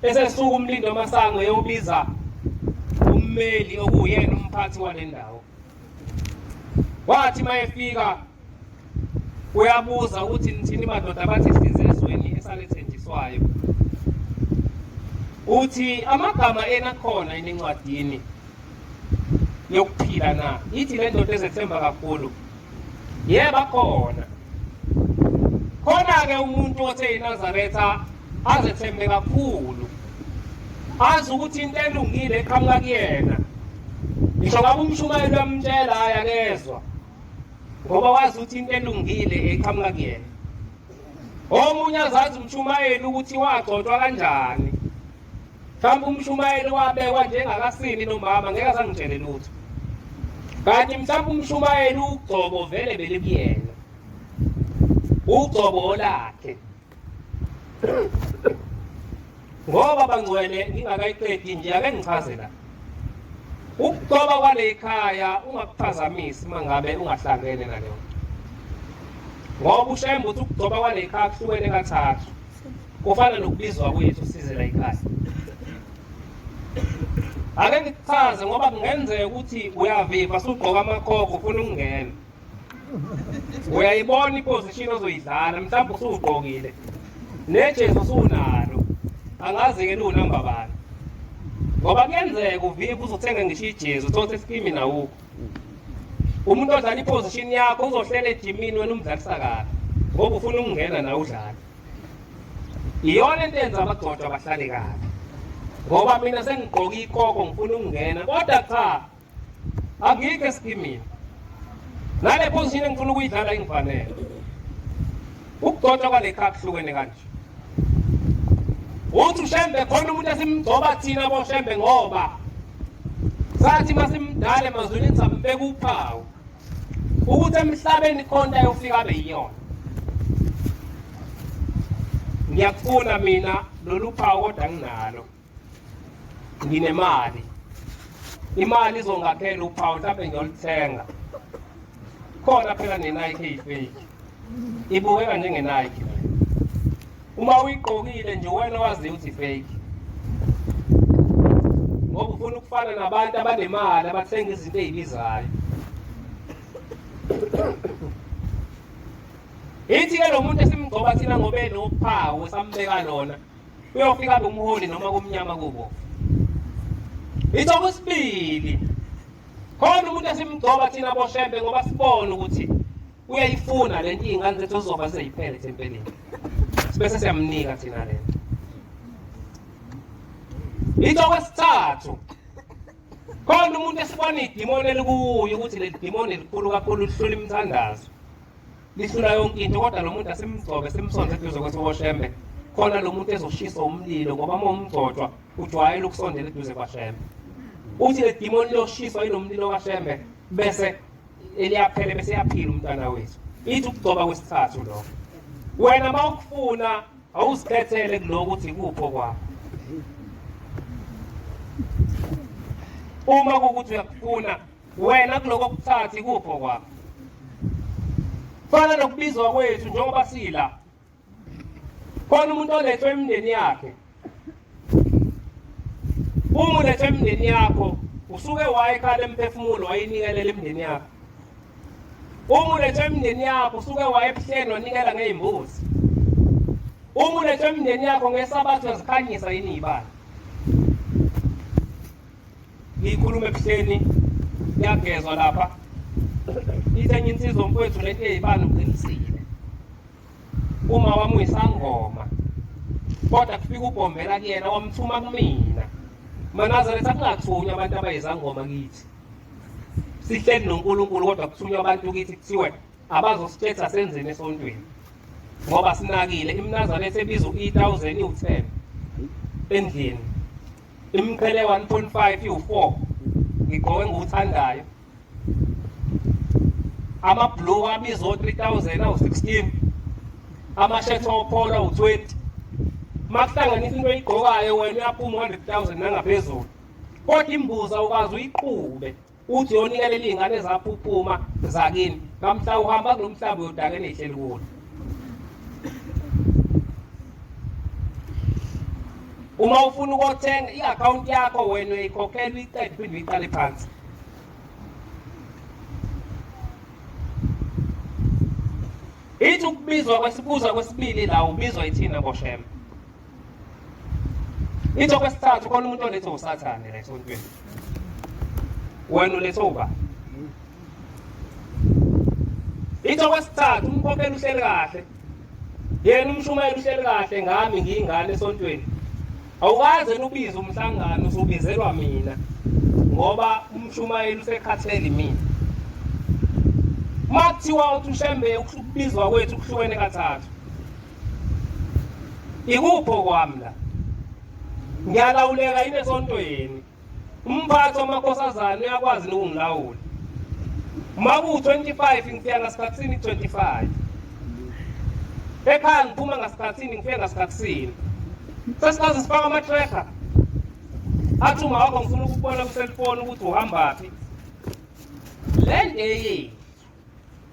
esesuka umlindi wamasango eyobiza ummeli okuyena umphathi wale ndawo. Wathi mayefika uyabuza ukuthi nithini madoda bathi size ezweni esalethenjiswayo. Uthi amagama ena khona encwadini yokuphila na. Ithi le ndoda ezethemba kakhulu. Yebo khona. Khona ke umuntu othe eNazaretha azethembe kakhulu. Azi ukuthi into elungile eqhamuka kuyena. Ngisho ngabe umshumayeli wamtshela ayakezwa. Ngoba wazi ukuthi into elungile eqhamuka kuyena. Omunye azazi umshumayeli ukuthi wagcotshwa kanjani. Mhlawumbe umshumayeli wabekwa njengakasini nomama ngeke azangitshele lutho. Kanti mhlawumbe umshumayeli ugcobo vele belibuyena. Ugcobo lakhe. Ngoba bangcwele ngingakayiqedi nje ake ngichaze la. Ukugcoba kwale ekhaya ungakuphazamisi mangabe ungahlangene naleyo. Ngoba uShembe uthi ukugcoba kwale ekhaya kuhlukene kathathu. Kufana nokubizwa kwethu size la ekhaya. Ake ngikuchaze ngoba kungenzeka ukuthi uyaviva sugqoka amakhokho ufuna ukungena. Uyayibona iposition ozoyidlala mhlawumbe usugqokile. Nejesu usunalo. Angazi ke lu number bani. Ngoba kuyenzeka uvive uzothenga ngisho ijesu uthathe iskimi nawo. Umuntu odlala iposition yakho uzohlela ejimini wena umdlalisa kahle. Ngoba ufuna ukungena na udlala. Iyona into enza abagcotshwa abahlale kahle. Ngoba mina sengigqoka ikoko ngifuna ukungena kodwa cha akike eskimini. Nale position engifuna ukuyidlala ingifanele. Ukugcotshwa kwale khaya kuhlukene kanje. Uthi uShembe khona umuntu esimgcoba thina boShembe ngoba sathi masimdala emazweni sambeka uphawu ukuthi emhlabeni khona ayofika abe yiyona. Ngiyakufuna mina lolu phawu kodwa nginalo. Nginemali. Imali izongakhela uphawu mhlawumbe ngiyolithenga. Khona phela neNike eyifake. Ibukeka njengeNike. Uma uyigqokile nje wena wazi ukuthi fake. Ngoba ufuna ukufana nabantu abanemali abathenga izinto ezibizayo. Ithi ke lo muntu esimgcoba thina ngobe nophawu sambeka lona. Uyofika kumholi noma kumnyama kubo. Ithi okwesibili. Khona umuntu esimgcoba thina boShembe ngoba sibona ukuthi uyayifuna lento ingane zethu zozoba seyiphele tempelini. Bese siyamnika thina lento. Into kwesithathu. Khona umuntu esibona idemoni elikuyo ukuthi le demoni elikhulu kakhulu lihlula imthandazo. Lihlula yonke into kodwa lo muntu asimgcobe simsonze eduze kweShembe. Khona lo muntu ezoshisa umlilo ngoba uma umgcotshwa ujwayele ukusondela eduze kwaShembe. Uthi le demoni loshiswa inomlilo kaShembe bese eliyaphela bese yaphila umntana wethu. Ithi ukugcoba kwesithathu lo. Wena mawukufuna awuzikhethele kuloko ukuthi kupho kwakho. Uma kukuthi uyakufuna wena kuloko kuthathi kupho kwakho. Fana nokubizwa kwethu njengoba sila. Khona umuntu olethwe emndeni yakhe. Uma ulethwe emndeni yakho usuke wayekhala emphefumulo wayinikela emndeni yakho. Uma ulethwe emndeni yakho usuke wayebuhleni wanikela ngezimbuzi. uma ulethe emndeni yakho ngesabatha uyazikhanyisa yini iy'bala? Ngiyikhuluma ebuhleni kuyagezwa lapha ithi enye insizwa mfowethu lento ey'bala uqinisile. Uma wami uyisangoma kodwa kufika uBhombela kuyena wamthuma kumina. Manazaretha kungathunywa abantu abayizangoma kithi. Sihleli noNkulunkulu kodwa kuthunywa abantu kithi kuthiwe abazosithetha senzeni esontweni. Ngoba sinakile iMnazaretha ebiza u-1000 iwu10 endlini. Imqhele 1.5 iwu4 ngigqoke nguthandayo. Amabhluku abiza o3000 awu16. Amashethi opolo awu20. Makuhlanganisa into oyigqokayo wena uyaphuma 100,000 nangaphezulu. Kodwa imbuza ukwazi uyiqhube uthi yonikelela iy'ngane zaphuphuma zakini. Namhla uhamba kulo mhlaba uyodakela ehleli kulo. Uma ufuna ukuthenga i-account yakho wena uyikhokhela uyiqede phinde uyiqale phansi. Ithi ukubizwa kwesibili la ubizwa ithina boShembe. Ithi okwesithathu khona umuntu olethe usathane la esontweni. Wena ulethe uba. Ithi okwesithathu umkhokheli uhleli kahle. Yena umshumayeli uhleli kahle ngami ngiyingane esontweni. Awukaze nubize umhlangano usubizelwa mina ngoba umshumayeli usekhathele mina. Makuthiwa uthi uShembe ukubizwa kwethu kuhlukene kathathu. Ikupho kwami la. Ngiyalawuleka yini esontweni. Umphathi wamakhosazana uyakwazi ukungilawula. Uma ku-25 ngifika ngasikhathini 25. Ekhaya ngiphuma ngasikhathini ngifika ngasikhathini. Sesikaze sifaka ama-tracker. Athi uma wakho ngifuna ukubona ku-cellphone ukuthi uhambaphi. Le nto yethu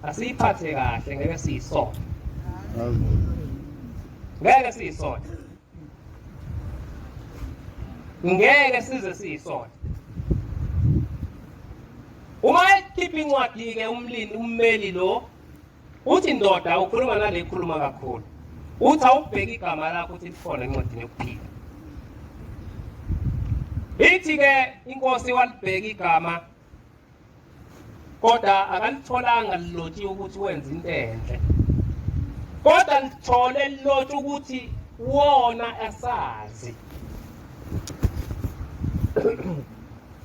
asiyiphathe kahle ngeke siyisole. Ngeke siyisole. Ngeke size siyisole. Uma ekhipha incwadi-ke ummeli lo uthi ndoda ukhuluma nale ikhuluma kakhulu. Uthi awubheka igama lakho uthi likhona encwadini yokuphila. Ithi-ke inkosi walibheka igama kodwa akalitholanga lilotshiwe ukuthi wenza into enhle. Kodwa lithole lilotshe ukuthi wona asazi.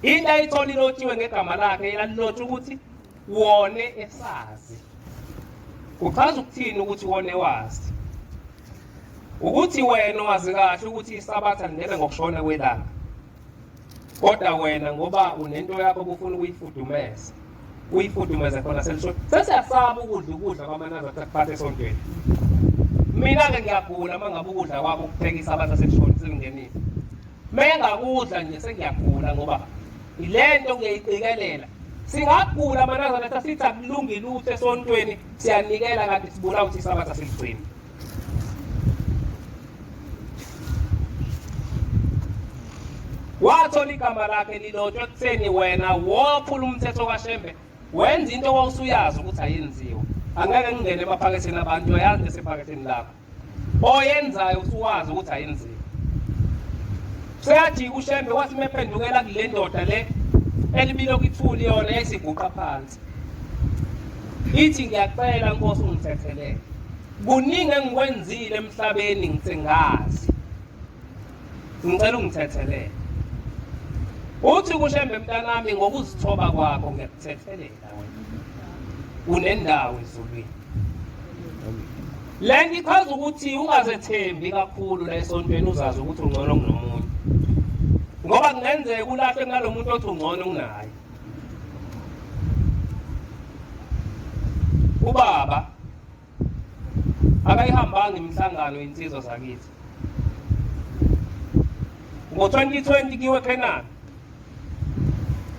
Into ayithola ilotshiwe ngegama lakhe yalilotshe ukuthi wone esazi. Kuchaza ukuthini ukuthi wone wazi? Ukuthi wena wazi kahle ukuthi isabatha lingeke ngokushona kwelanga. Kodwa wena ngoba unento yakho kufuna ukuyifudumeza. Uyifudumeze khona selishona. Sesiyasaba ukudla kwaManazaretha akuphathe esontweni. Mina-ke ngiyagula uma ngabe ukudla kwakho kupheka isabatha selishona selingenile. Mengakudla nje sengiyagula ngoba ile nto ngiyayiqikelela. Singagula Manazaretha sithi akulungile lutho esontweni siyanikela kanti sibula ukuthi isabatha seligcina. Wathola igama lakhe lilotshwe ekutheni wena wophula umthetho kaShembe wenza into owawusuyazi ukuthi ayenziwe. Angeke ngingene emaphaketheni abantu uyayazi esephaketheni lakho. Oyenzayo usuwazi ukuthi ayenziwe. Seyathi uShembe wathi mephendukela kule ndoda le elibilo kithuli yona yayisiguqa phansi. Ithi ngiyacela Nkosi ungithethelele. Kuningi engikwenzile emhlabeni ngitsengazi. Ngicela ungithethelele. Uthi kuShembe mntanami ngokuzithoba kwakho ngiyakuthethelela wena. Unendawo ezulwini. Le nto ichaza ukuthi ungazethembi kakhulu la esontweni uzazi ukuthi ungcono kunomuntu. Ngoba kungenzeka ulahle ngalomuntu othi ungcono kunaye. Ubaba akayihambanga imihlangano insizwa zakithi. Ngo-2020 kiwe Kenani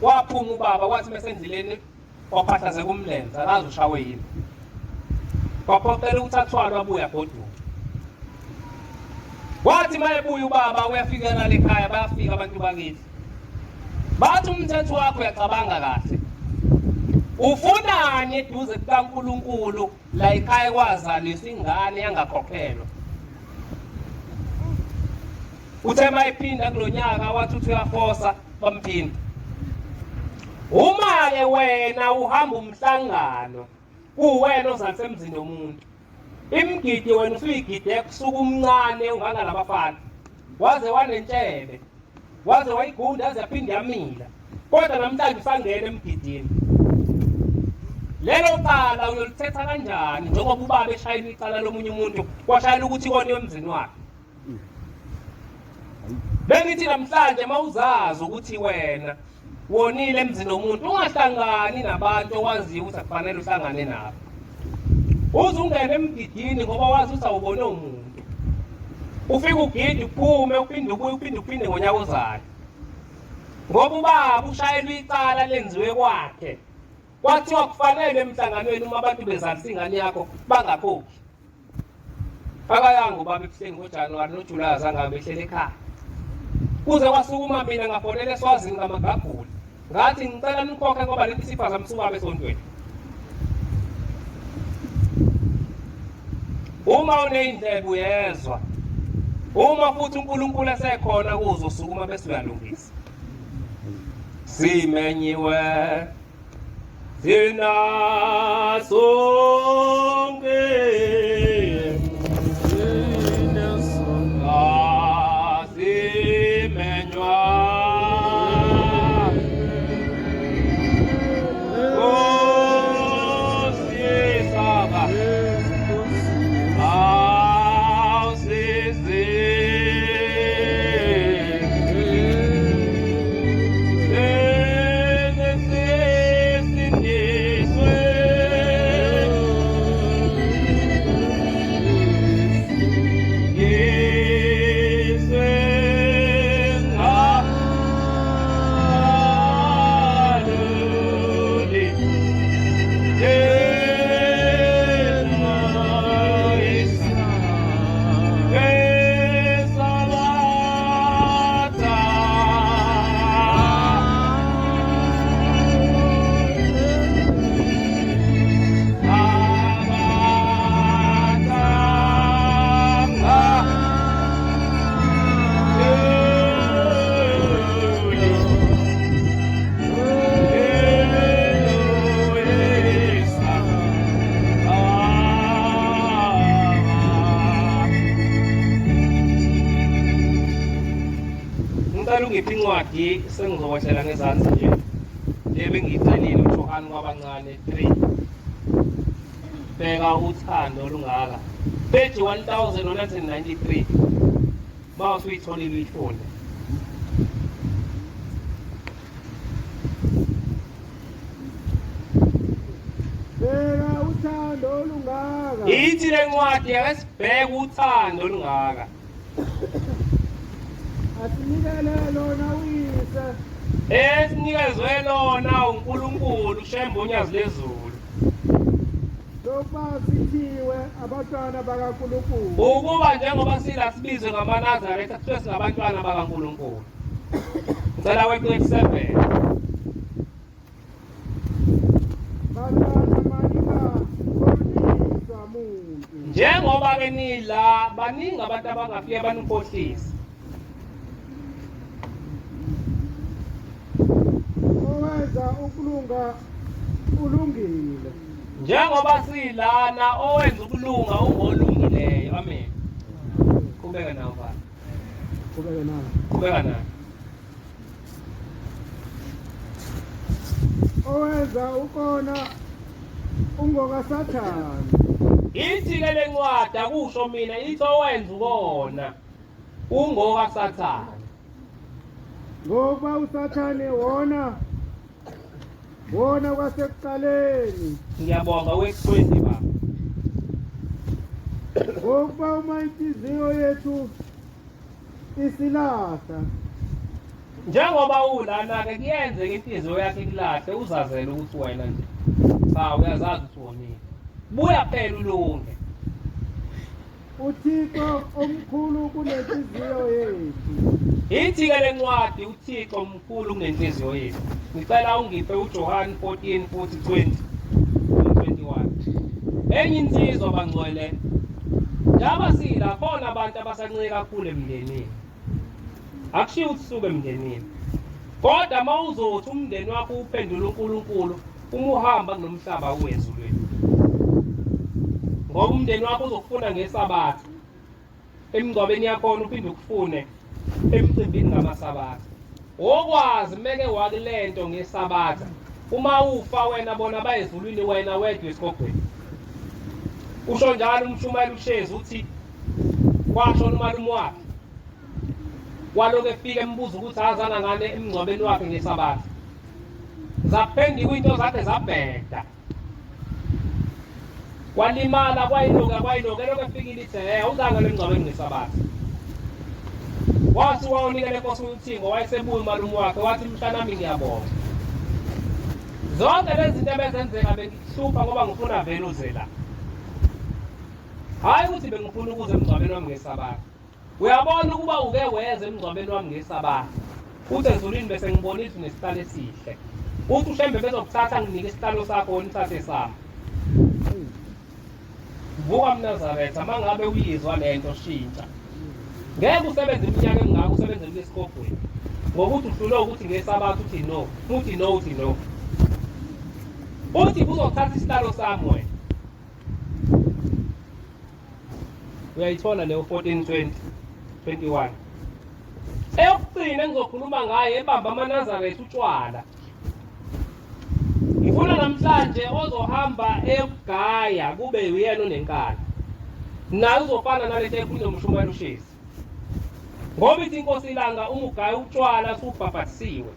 waphuma ubaba wathi mesendleleni waphahlazeka umlenze akazi ushawe yini. Waphoqela ukuthi athwalwe abuya goduka. Wathi mayebuya ubaba uyafikela la ekhaya bayafika abantu bakithi. Bathi umthetho wakho uyacabanga kahle. Ufunani eduze kukaNkulunkulu la ekhaya kwazalisa ingane yangakhokhelwa. uthe mayiphinda kulonyaka wathi uthi uyafosa bamphinda. Uma ke wena uhamba umhlangano kuwena ozalise emzini womuntu. Imgidi wena usuyigide kusuka umncane unganga labafana. Waze wanentshebe. Waze wayigunda aze yaphinda yamila. Kodwa namhlanje usangena emgidini. Lelo cala uyolithetha kanjani njengoba ubaba eshayela icala lomunye umuntu kwashayela ukuthi ikona emzini wakhe. Bengithi namhlanje mawuzazi ukuthi wena wonile emzini womuntu ungahlangani nabantu owaziyo ukuthi akufanele uhlangane nabo. Uze ungene emgidini ngoba wazi ukuthi awubone umuntu. Ufike ugide uphume uphinde uphinde ngonyaka ozayo. Ngoba ubaba ushayela icala lenziwe kwakhe. Kwathiwa kufanele emhlanganweni uma abantu bezalisa ingane yakho bangakhokhi. Akayanga ubaba ebuhleni ngoJanuwari noJulayi azange behlele ekhaya. Kuze kwasukuma mina ngafonela eSwazini ngamagagula. Ngathi ngicela nikhokhe ngoba leti sipha zamsuka esontweni. Uma uneyindlebe uyezwa. Uma futhi uNkulunkulu esekhona kuzo sukuma bese uyalungisa. Simenyiwe Sina songe Sina songa Simenywa Sisaba Sisi ngiphi incwadi sengizokwehlela ngezansi nje lebengiyicelile uJohani kwabancane 3 bheka uthando olungaka page 1993 mawuthi uyitholile uyifunde. Bheka uthando olungaka. Ithi le ncwadi akesibheka uthando olungaka. Asinikele lona uyise. Esinikezwe lona uNkulunkulu Shembe uNyazi lezulu. Lokuba sithiwe abantwana bakaNkulunkulu. Ukuba njengoba sila sibizwe ngamaNazaretha kuthiwe singabantwana bakaNkulunkulu. Ngicela we-27. Bantwana maninga khohliswa muntu. Njengoba ke nila baningi abantu abangafike banikhohlisa. Owenza ukulunga ulungile. Njengoba silana owenza ukulunga ungolungileyo. Amen. Kubeka nawo baba. Kubeka nawo. Kubeka nawo. Owenza ukona ungokaSathane. Ithi ke le ncwadi akusho mina ithi owenza ukona ungokaSathane. Ngoba uSathane wona kwasekuqaleni. Ngiyabonga we-20 baba. Ngoba uma inhliziyo yethu isilahla. Njengoba ulana ke kuyenzeka inhliziyo yakhe ikulahle uzazele ukuthi wena nje. Cha uyazazi ukuthi wonile. Buya phela ulunge. uThixo omkhulu kunenhliziyo yethu. Ithi ke le ncwadi uThixo omkhulu kunenhliziyo yethu. Ngicela ungiphe uJohani 14 futhi 20 21. Enye insizwa bangcwele. Njaba sila khona abantu abasancike kakhulu emndenini. akushiwo ukuthi suke emndenini kodwa uma uzothi umndeni wakho uphendula uNkulunkulu uma uhamba kunomhlaba uwezulweni ngoba umndeni wakho uzokufuna ngesabatha emingcwabeni yakhona uphinde ukufune emcimbini ngamasabatha okwazi meke wakulento ngesabatha uma ufa wena bona bayezulwini wena wedwa esigogweni usho njalo umshumayeli uShezi uthi kwasho umalume wakhe waloku efika embuza ukuthi azana ngane emngcwabeni wakhe ngesabatha zaphenduka into zakhe zabheda walimala kwayiloka eloku efikile ithi uzanga emngcwabeni ngesabatha wathi wawunikele Nkosi uThingo wayesebuya umalume wakhe wathi mhlanami ngiyabonga zonke lezi zinto ebezenzeka bengikuhlupha ngoba ngifuna vele uze la hayi ukuthi bengifuna ukuze emngcwabeni wami ngesabatha uyabona ukuba uke weze emngcwabeni wami ngesabatha uthi ezulwini bese ngibona ithi nesihlalo esihle uthi uShembe bezokuthatha nginike isihlalo sakho wona uthathe sami vuka mNazaretha uma ngabe uyizwa lento shintsha ngeke usebenze iminyaka emingaka usebenze kulesikogweni ngokuthi uhlule ukuthi ngesabatha uthi no uthi no uthi uzothatha isihlalo sami wena uyayithola leyo 14:20-21 eyokugcina engizokhuluma ngayo ebamba amaNazaretha utshwala ngifuna namhlanje ozohamba ekugaya kube uyena onenkani naye uzofana nalento ekhulunywa umshumayeli uShezi ngoba ithi inkosi ilanga uma ugaya utshwala usubhabhathisiwe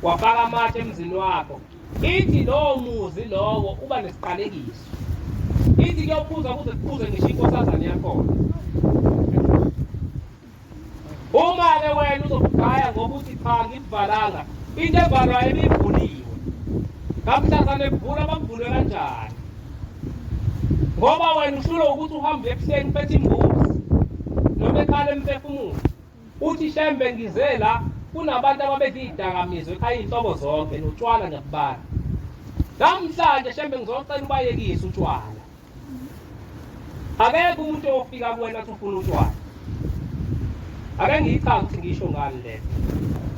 wafaka amatshe emzini wakho ithi lowo muzi lowo uba nesiqalekiso ithi kuyophuza kuze kuphuze ngisho inkosazane yakhona uma-ke wena uzokugaya ngoba uthi cha ngikuvalanga into evalwayo ibivuliwe kamhlazane kuvula bakuvule kanjani ngoba wena ushulo ukuthi uhambe ebuhleni uphethe imbuzi noma ekhala emphefumulo uthi Shembe ngize la kunabantu ababedla iy'dakamizwa ekhaya iy'nhlobo zonke notshwala ngakubala namhlanje Shembe ngizocela ubayekise utshwala akekho umuntu ofika kuwena athi ufuna utshwala ake ngiyichaza ukuthi ngisho ngani lento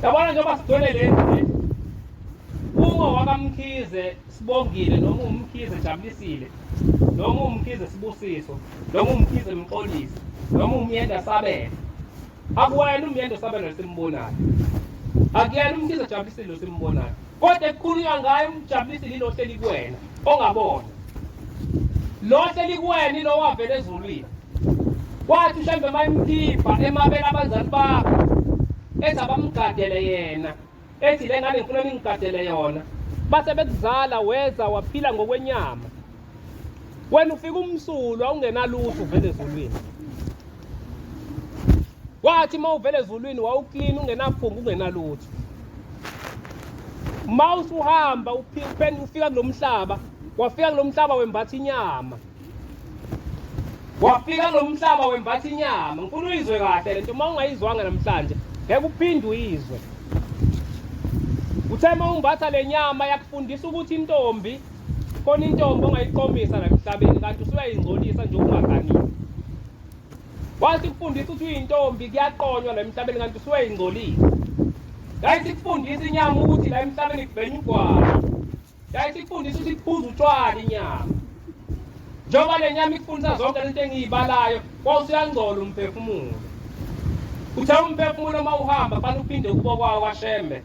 yabona njengoba sigcwele lento uma wakamkhize Sibongile noma umkhize Jabulisile noma umkhize Sibusiso noma umkhize Mxolisi noma umyenda Sabele akuwena umyenda Sabele simbonayo akuyena umkhize Jabulisile osimbonayo kodwa ekukhulunywa ngayo umJabulisile lo hleli kuwena ongabona lo hleli kuwena lo wavela ezulwini kwathi uShembe mayimkhipha emabele abanzali bakho ethi abamgadele yena ethi le ngane ngifuna ningigadele yona base bekuzala weza waphila ngokwenyama wena ufika umsulwa ungenalutho uvele ezulwini wathi mawuvele ezulwini wawuclean ungenaphunga ungenalutho mawusuhamba ufika kulomhlaba wafika kulomhlaba wembatha inyama wafika kulomhlaba wembatha inyama ngifuna uyizwe kahle lento uma ungayizwanga namhlanje ngeke uphinde uyizwe uthe uma umbatha le nyama yakufundisa ukuthi intombi khona intombi ongayiqomisa la emhlabeni kanti usuyayingcolisa nje ungaganile wathi kufundisa ukuthi uyintombi kuyaqonywa la emhlabeni kanti usuyayingcolisa yayithi kufundisa inyama ukuthi la emhlabeni kubhenya ugwala yayithi kufundisa ukuthi kuphuza utshwala inyama njengoba le nyama ikufundisa zonke lento engiyibalayo kwawusuyangcola umphefumulo uthe umphefumulo uma uhamba fanele uphinde kubo kwawo kwaShembe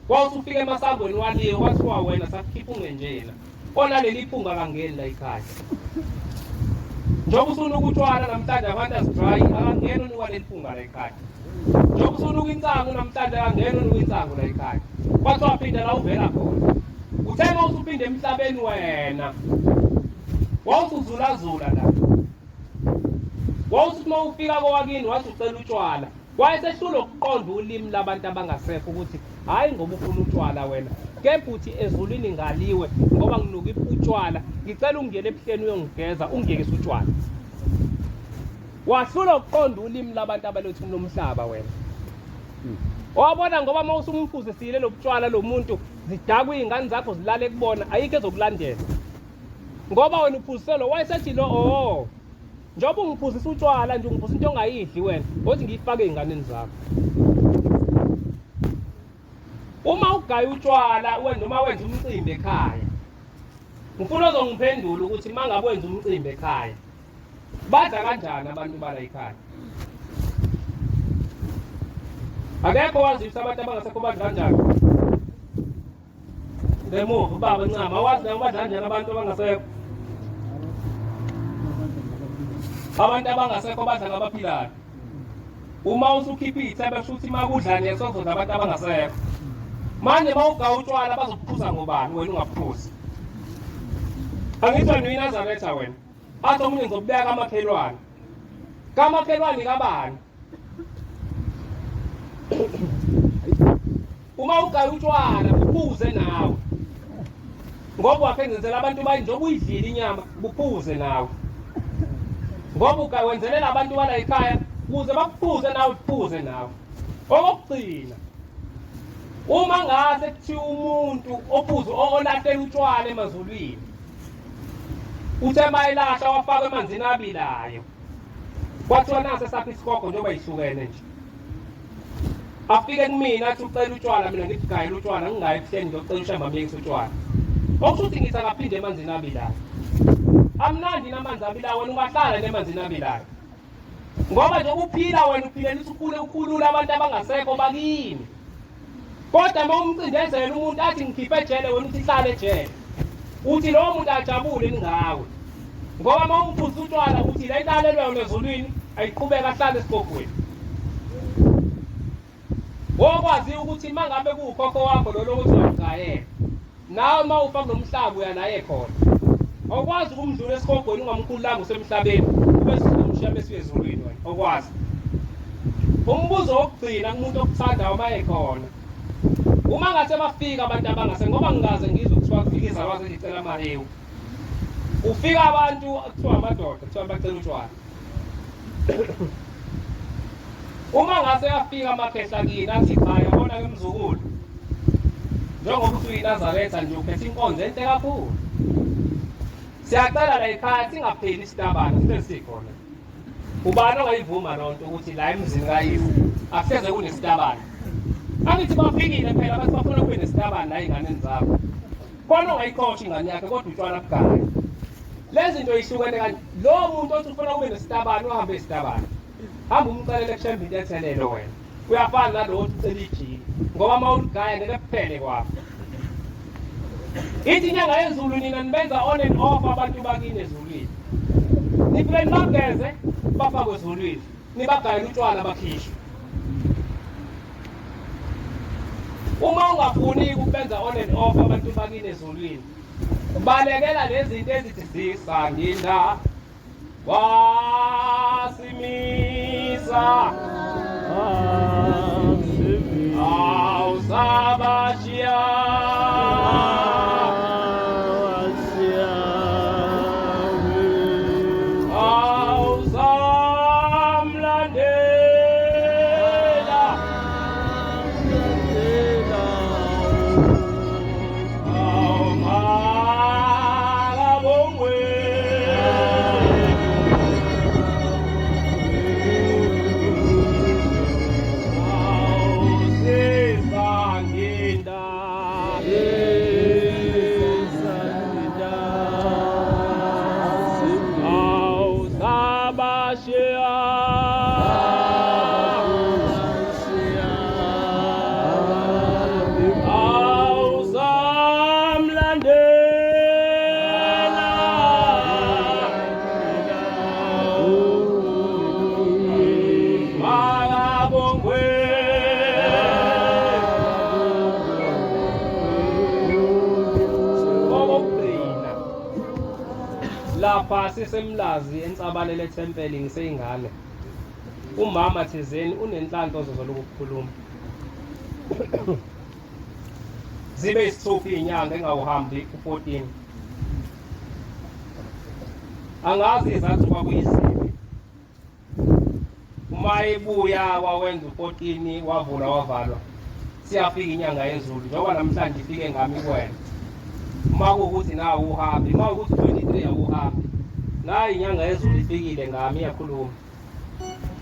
kwawusufika emasangweni waliyo kwathiwa wena sakukhipha ungenjena onaleli iphunga kangeni la ekhaya njengoba usuna ukutshwala namhlanje abantu azidry akangeni unikwa leli phunga la ekhaya njengoba usuna ukuyinsangu namhlanje akangeni unikwa insangu la ekhaya kwathiwa phinda la uvela khona uthe uma usuphinde emhlabeni wena wawusuzulazula la wawusuthi uma ufika kowakini wathi ucela utshwala wayesehlula ukuqonda ulimi labantu abangasekho ukuthi hayi ngoba ufuna utshwala wena kepha uthi ezulwini ngaliwe ngoba nginuka utshwala ngicela ungene ebuhleni uyongigeza ungiyekise utshwala wahlula ukuqonda ulimi labantu abalothi nomhlaba wena wabona ngoba uma usumphuzisile lobutshwala lo muntu zidakwa izingane zakho zilale kubona ayikho ezokulandela ngoba wena uphuziselo wayesethi lo njengoba ungiphuzisa utshwala nje ungiphuzisa into ongayidli wena othi ngiyifake ezinganeni zakho ugaya utshwala wenza uma wenza umcimbi ekhaya. Ngifuna uzongiphendula ukuthi mangabe wenza umcimbi ekhaya. Badla kanjani abantu bala ekhaya? Akekho wazi ukuthi abantu abangasekho badla kanjani. Ngemuva baba ncama awazi nabo badla kanjani abantu abangasekho. Abantu abangasekho badla ngabaphilayo. Uma usukhipha ithemba futhi makudla nesozodla abantu abangasekho. Manje mawugaya utshwala bazokuphuza ngobani wena ungaphuzi. Angithiwa uNyazi wena. Athi omunye ngizobeka kamakhelwane. Kamakhelwane kabani? Uma ugaya utshwala buphuze nawe. Ngoba waphenzela abantu bayi njengoba uyidlile inyama buphuze nawe. Ngoba ukawenzelela abantu bala ekhaya kuze bakuphuze nawe uphuze nawe. Okugcina uma ngase kuthiwa umuntu ophuze olahle utshwala emazulwini uthe mayilahla wafaka emanzini abilayo kwathiwa nase sapha isigogo njengoba yihlukene nje afike kumina athi ucela utshwala mina ngithi gayela utshwala ngingayi kuhleni ngiyocela uShembe amyekise utshwala okusho ukuthi ngithi akaphinde emanzini abilayo amnandi namanzi abilayo wena ungahlala nemanzini abilayo ngoba nje uphila wena uphilela ukuthi ukhulula abantu abangasekho bakini kodwa uma umcindezela umuntu athi ngikhiphe ejele wena uthi hlale ejele uthi lowo muntu ajabule ngawe ngoba uma uphuza utshwala uthi le ntalelwe ezulwini ayiqhubeka ahlale esigogweni wokwazi ukuthi mangabe kuukhokho wakho lo lokuthi ungayeka nawe uma ufa kunomhlaba uya naye khona awukwazi ukumdlula esigogweni ungamkhululanga usemhlabeni ube sinomshiya bese ezulwini wena okwazi umbuzo wokugcina kumuntu okuthanda uma ekhona uma ngase bafika abantu abangase ngoba ngingaze ngizwe kuthiwa kufikisa abaze ngicela amahewu ufika abantu kuthiwa amadoda kuthiwa bacela utshwala uma ngase afika amakhehla kini athi cha yabona ke mzukulu njengoba uthi uyiNazaretha nje uphethe inkonzo enhle kakhulu siyacela la ekhaya singapheli isitabana sibe sikhona ubani ongayivuma lonto ukuthi la emzini kayise akuseze kunesitabana angithi bafikile phela bathi bafuna kube nesitabana la einganeni zabo khona ongayikhoshi ingane yakhe kodwa utshwala bugaya lezi zinto yihlukene kanje lo muntu othi ufuna kube nesitabana uhambe esitabana hamba umcelele kuShembe into ethelelo wena uyafana nalo othi ucela ijini ngoba uma uligaya ngeke kuphele kwakho ithi inyanga yezulu nina nibenza on and off abantu bakini ezulwini nifike nibageze bafakwe ezulwini nibagayela utshwala bakhishwe uma ungafuni ukubenza on and off abantu bakini ezulwini balekela lezi zinto ezithi zisanginda wasimisa awusabashiya lapha sisemlazi ensabalele ethempeli ngiseyingane umama thizeni unenhlanhla zozoloku ukukhuluma zibe isithupha inyanga engawuhambi u14 angazi izathu kwakuyiziphi uma ebuya wawenza u14 wavula wavalwa siyafika inyanga yezulu njengoba namhlanje ifike ngami kuwena uma kuwukuthi nawe uhambe uma kuwukuthi 23 awuhambi la inyanga yezulu ifikile ngami iyakhuluma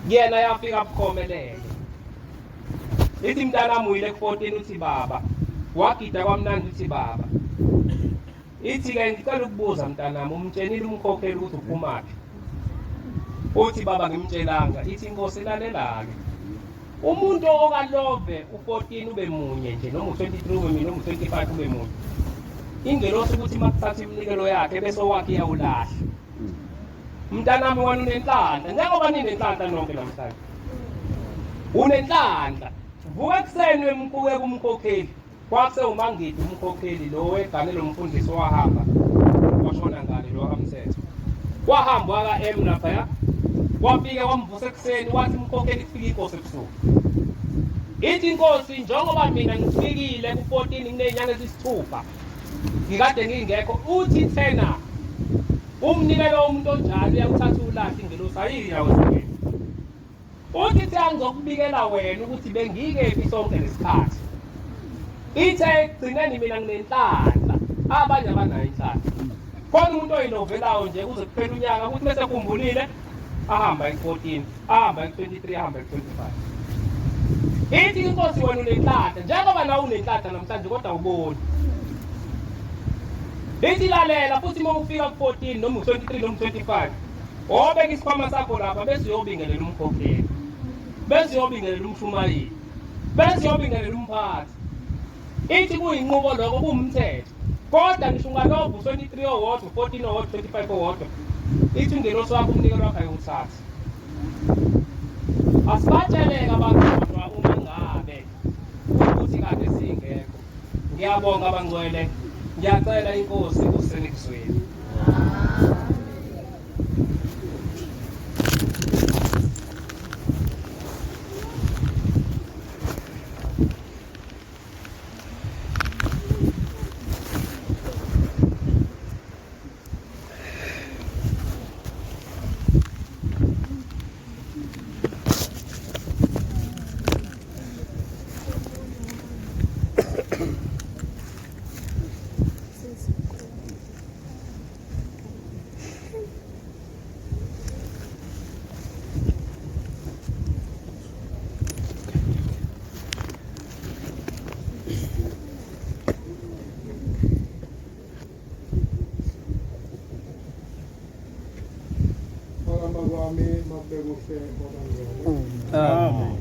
kuyena yafika abukhomelele ithi mntanami uyile ku14 uthi baba wagida kwamnandi uthi baba ithi-ke ngicela ukubuza mntanami umtshenile umkhokheli ukuthi uphumaphi uthi baba ngimtshelanga ithi inkosi lalela-ke umuntu okalove u-14 ube munye nje noma u-23 ube munye noma u-25 ube munye ingelosi ukuthi makuthatha iminikelo yakhe bese owakhe iyawulahla mntanami wena unenhlanhla njengoba ninenhlanhla nonke namhlanje unenhlanhla vuka ekuseni wemkuke kumkhokheli kwakusewumangidi umkhokheli lo weganelo umfundisi wahamba washona ngale lo wakamthetho wahamba waka-M laphaya wafike wamvusa ekuseni wathi umkhokheli kufika inkosi ebusuku ithi inkosi njengoba mina ngifikile ku-14 kuney'nyanga eziyisithupha ngikade ngingekho uthi thena umnikelo womuntu onjalo uyawuthatha ulahle ingelosi ayiyawezekela uthi thina ngizokubikela wena ukuthi bengikephi sonke lesikhathi ithe ekugcineni mina nginenhlanhla abanye abanayo inhlanhla khona umuntu oyinovelayo nje kuze kuphela unyaka ukuthi bese khumbulile ahamba ku-14 ahamba ku-23 ahamba ku-25 ithi inkosi wena unenhlanhla njengoba nawe unenhlanhla namhlanje kodwa uboni ithi lalela futhi uma ufika ku-14 noma u-23 noma u-25 obeka isikhwama sakho lapha bese uyobingelela umkhokheli bese uyobingelela umshumayeli bese uyobingelela umphathi ithi kuyinqubo lokho kuwumthetho kodwa ngisho ungalovu 23 owodwa 14 owodwa 25 owodwa ithi ingelosi wakho umnikelo wakho ayiwuthathi asibatsheleke abantu kodwa uma ngabe ukuthi kade singekho ngiyabonga abangcwele ngiyacela inkosi usenikuzweni Amen.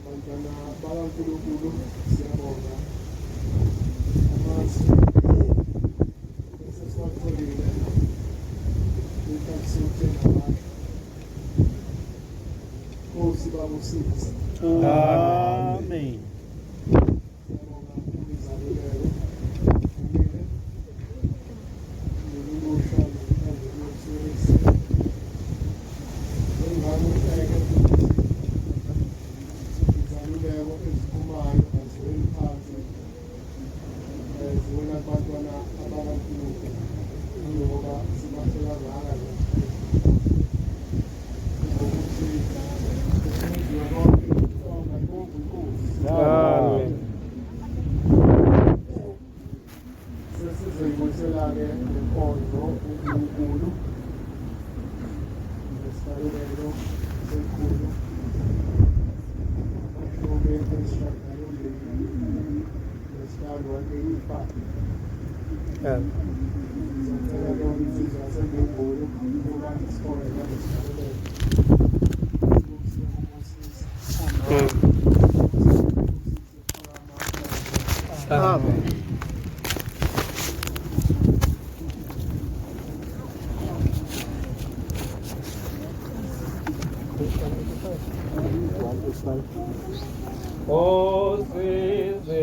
Bantwana bakaNkulunkulu siyabonga amazwi esesiwatholile inkathisuke nabantu Nkosi babusiza. Amen. Siyabonga izaluleko nokulusha nokusebenza izaluleko eziphumayo aziweli phansi ziwela abantwana abakaNkulunkulu ngoba sibahlela kangaka ukuthi ukwenziwa konke konga konke inkosi. Amen. Sesizoyibuyisela-ke inkonzo uNkulunkulu nesibaluleko sekhulu Shembe esishagalolunye nesihlanu ePhaphamani. Sizocela-ke umsizi wasembembulu ukuba isikole nalesibaluleko. Amen. Osize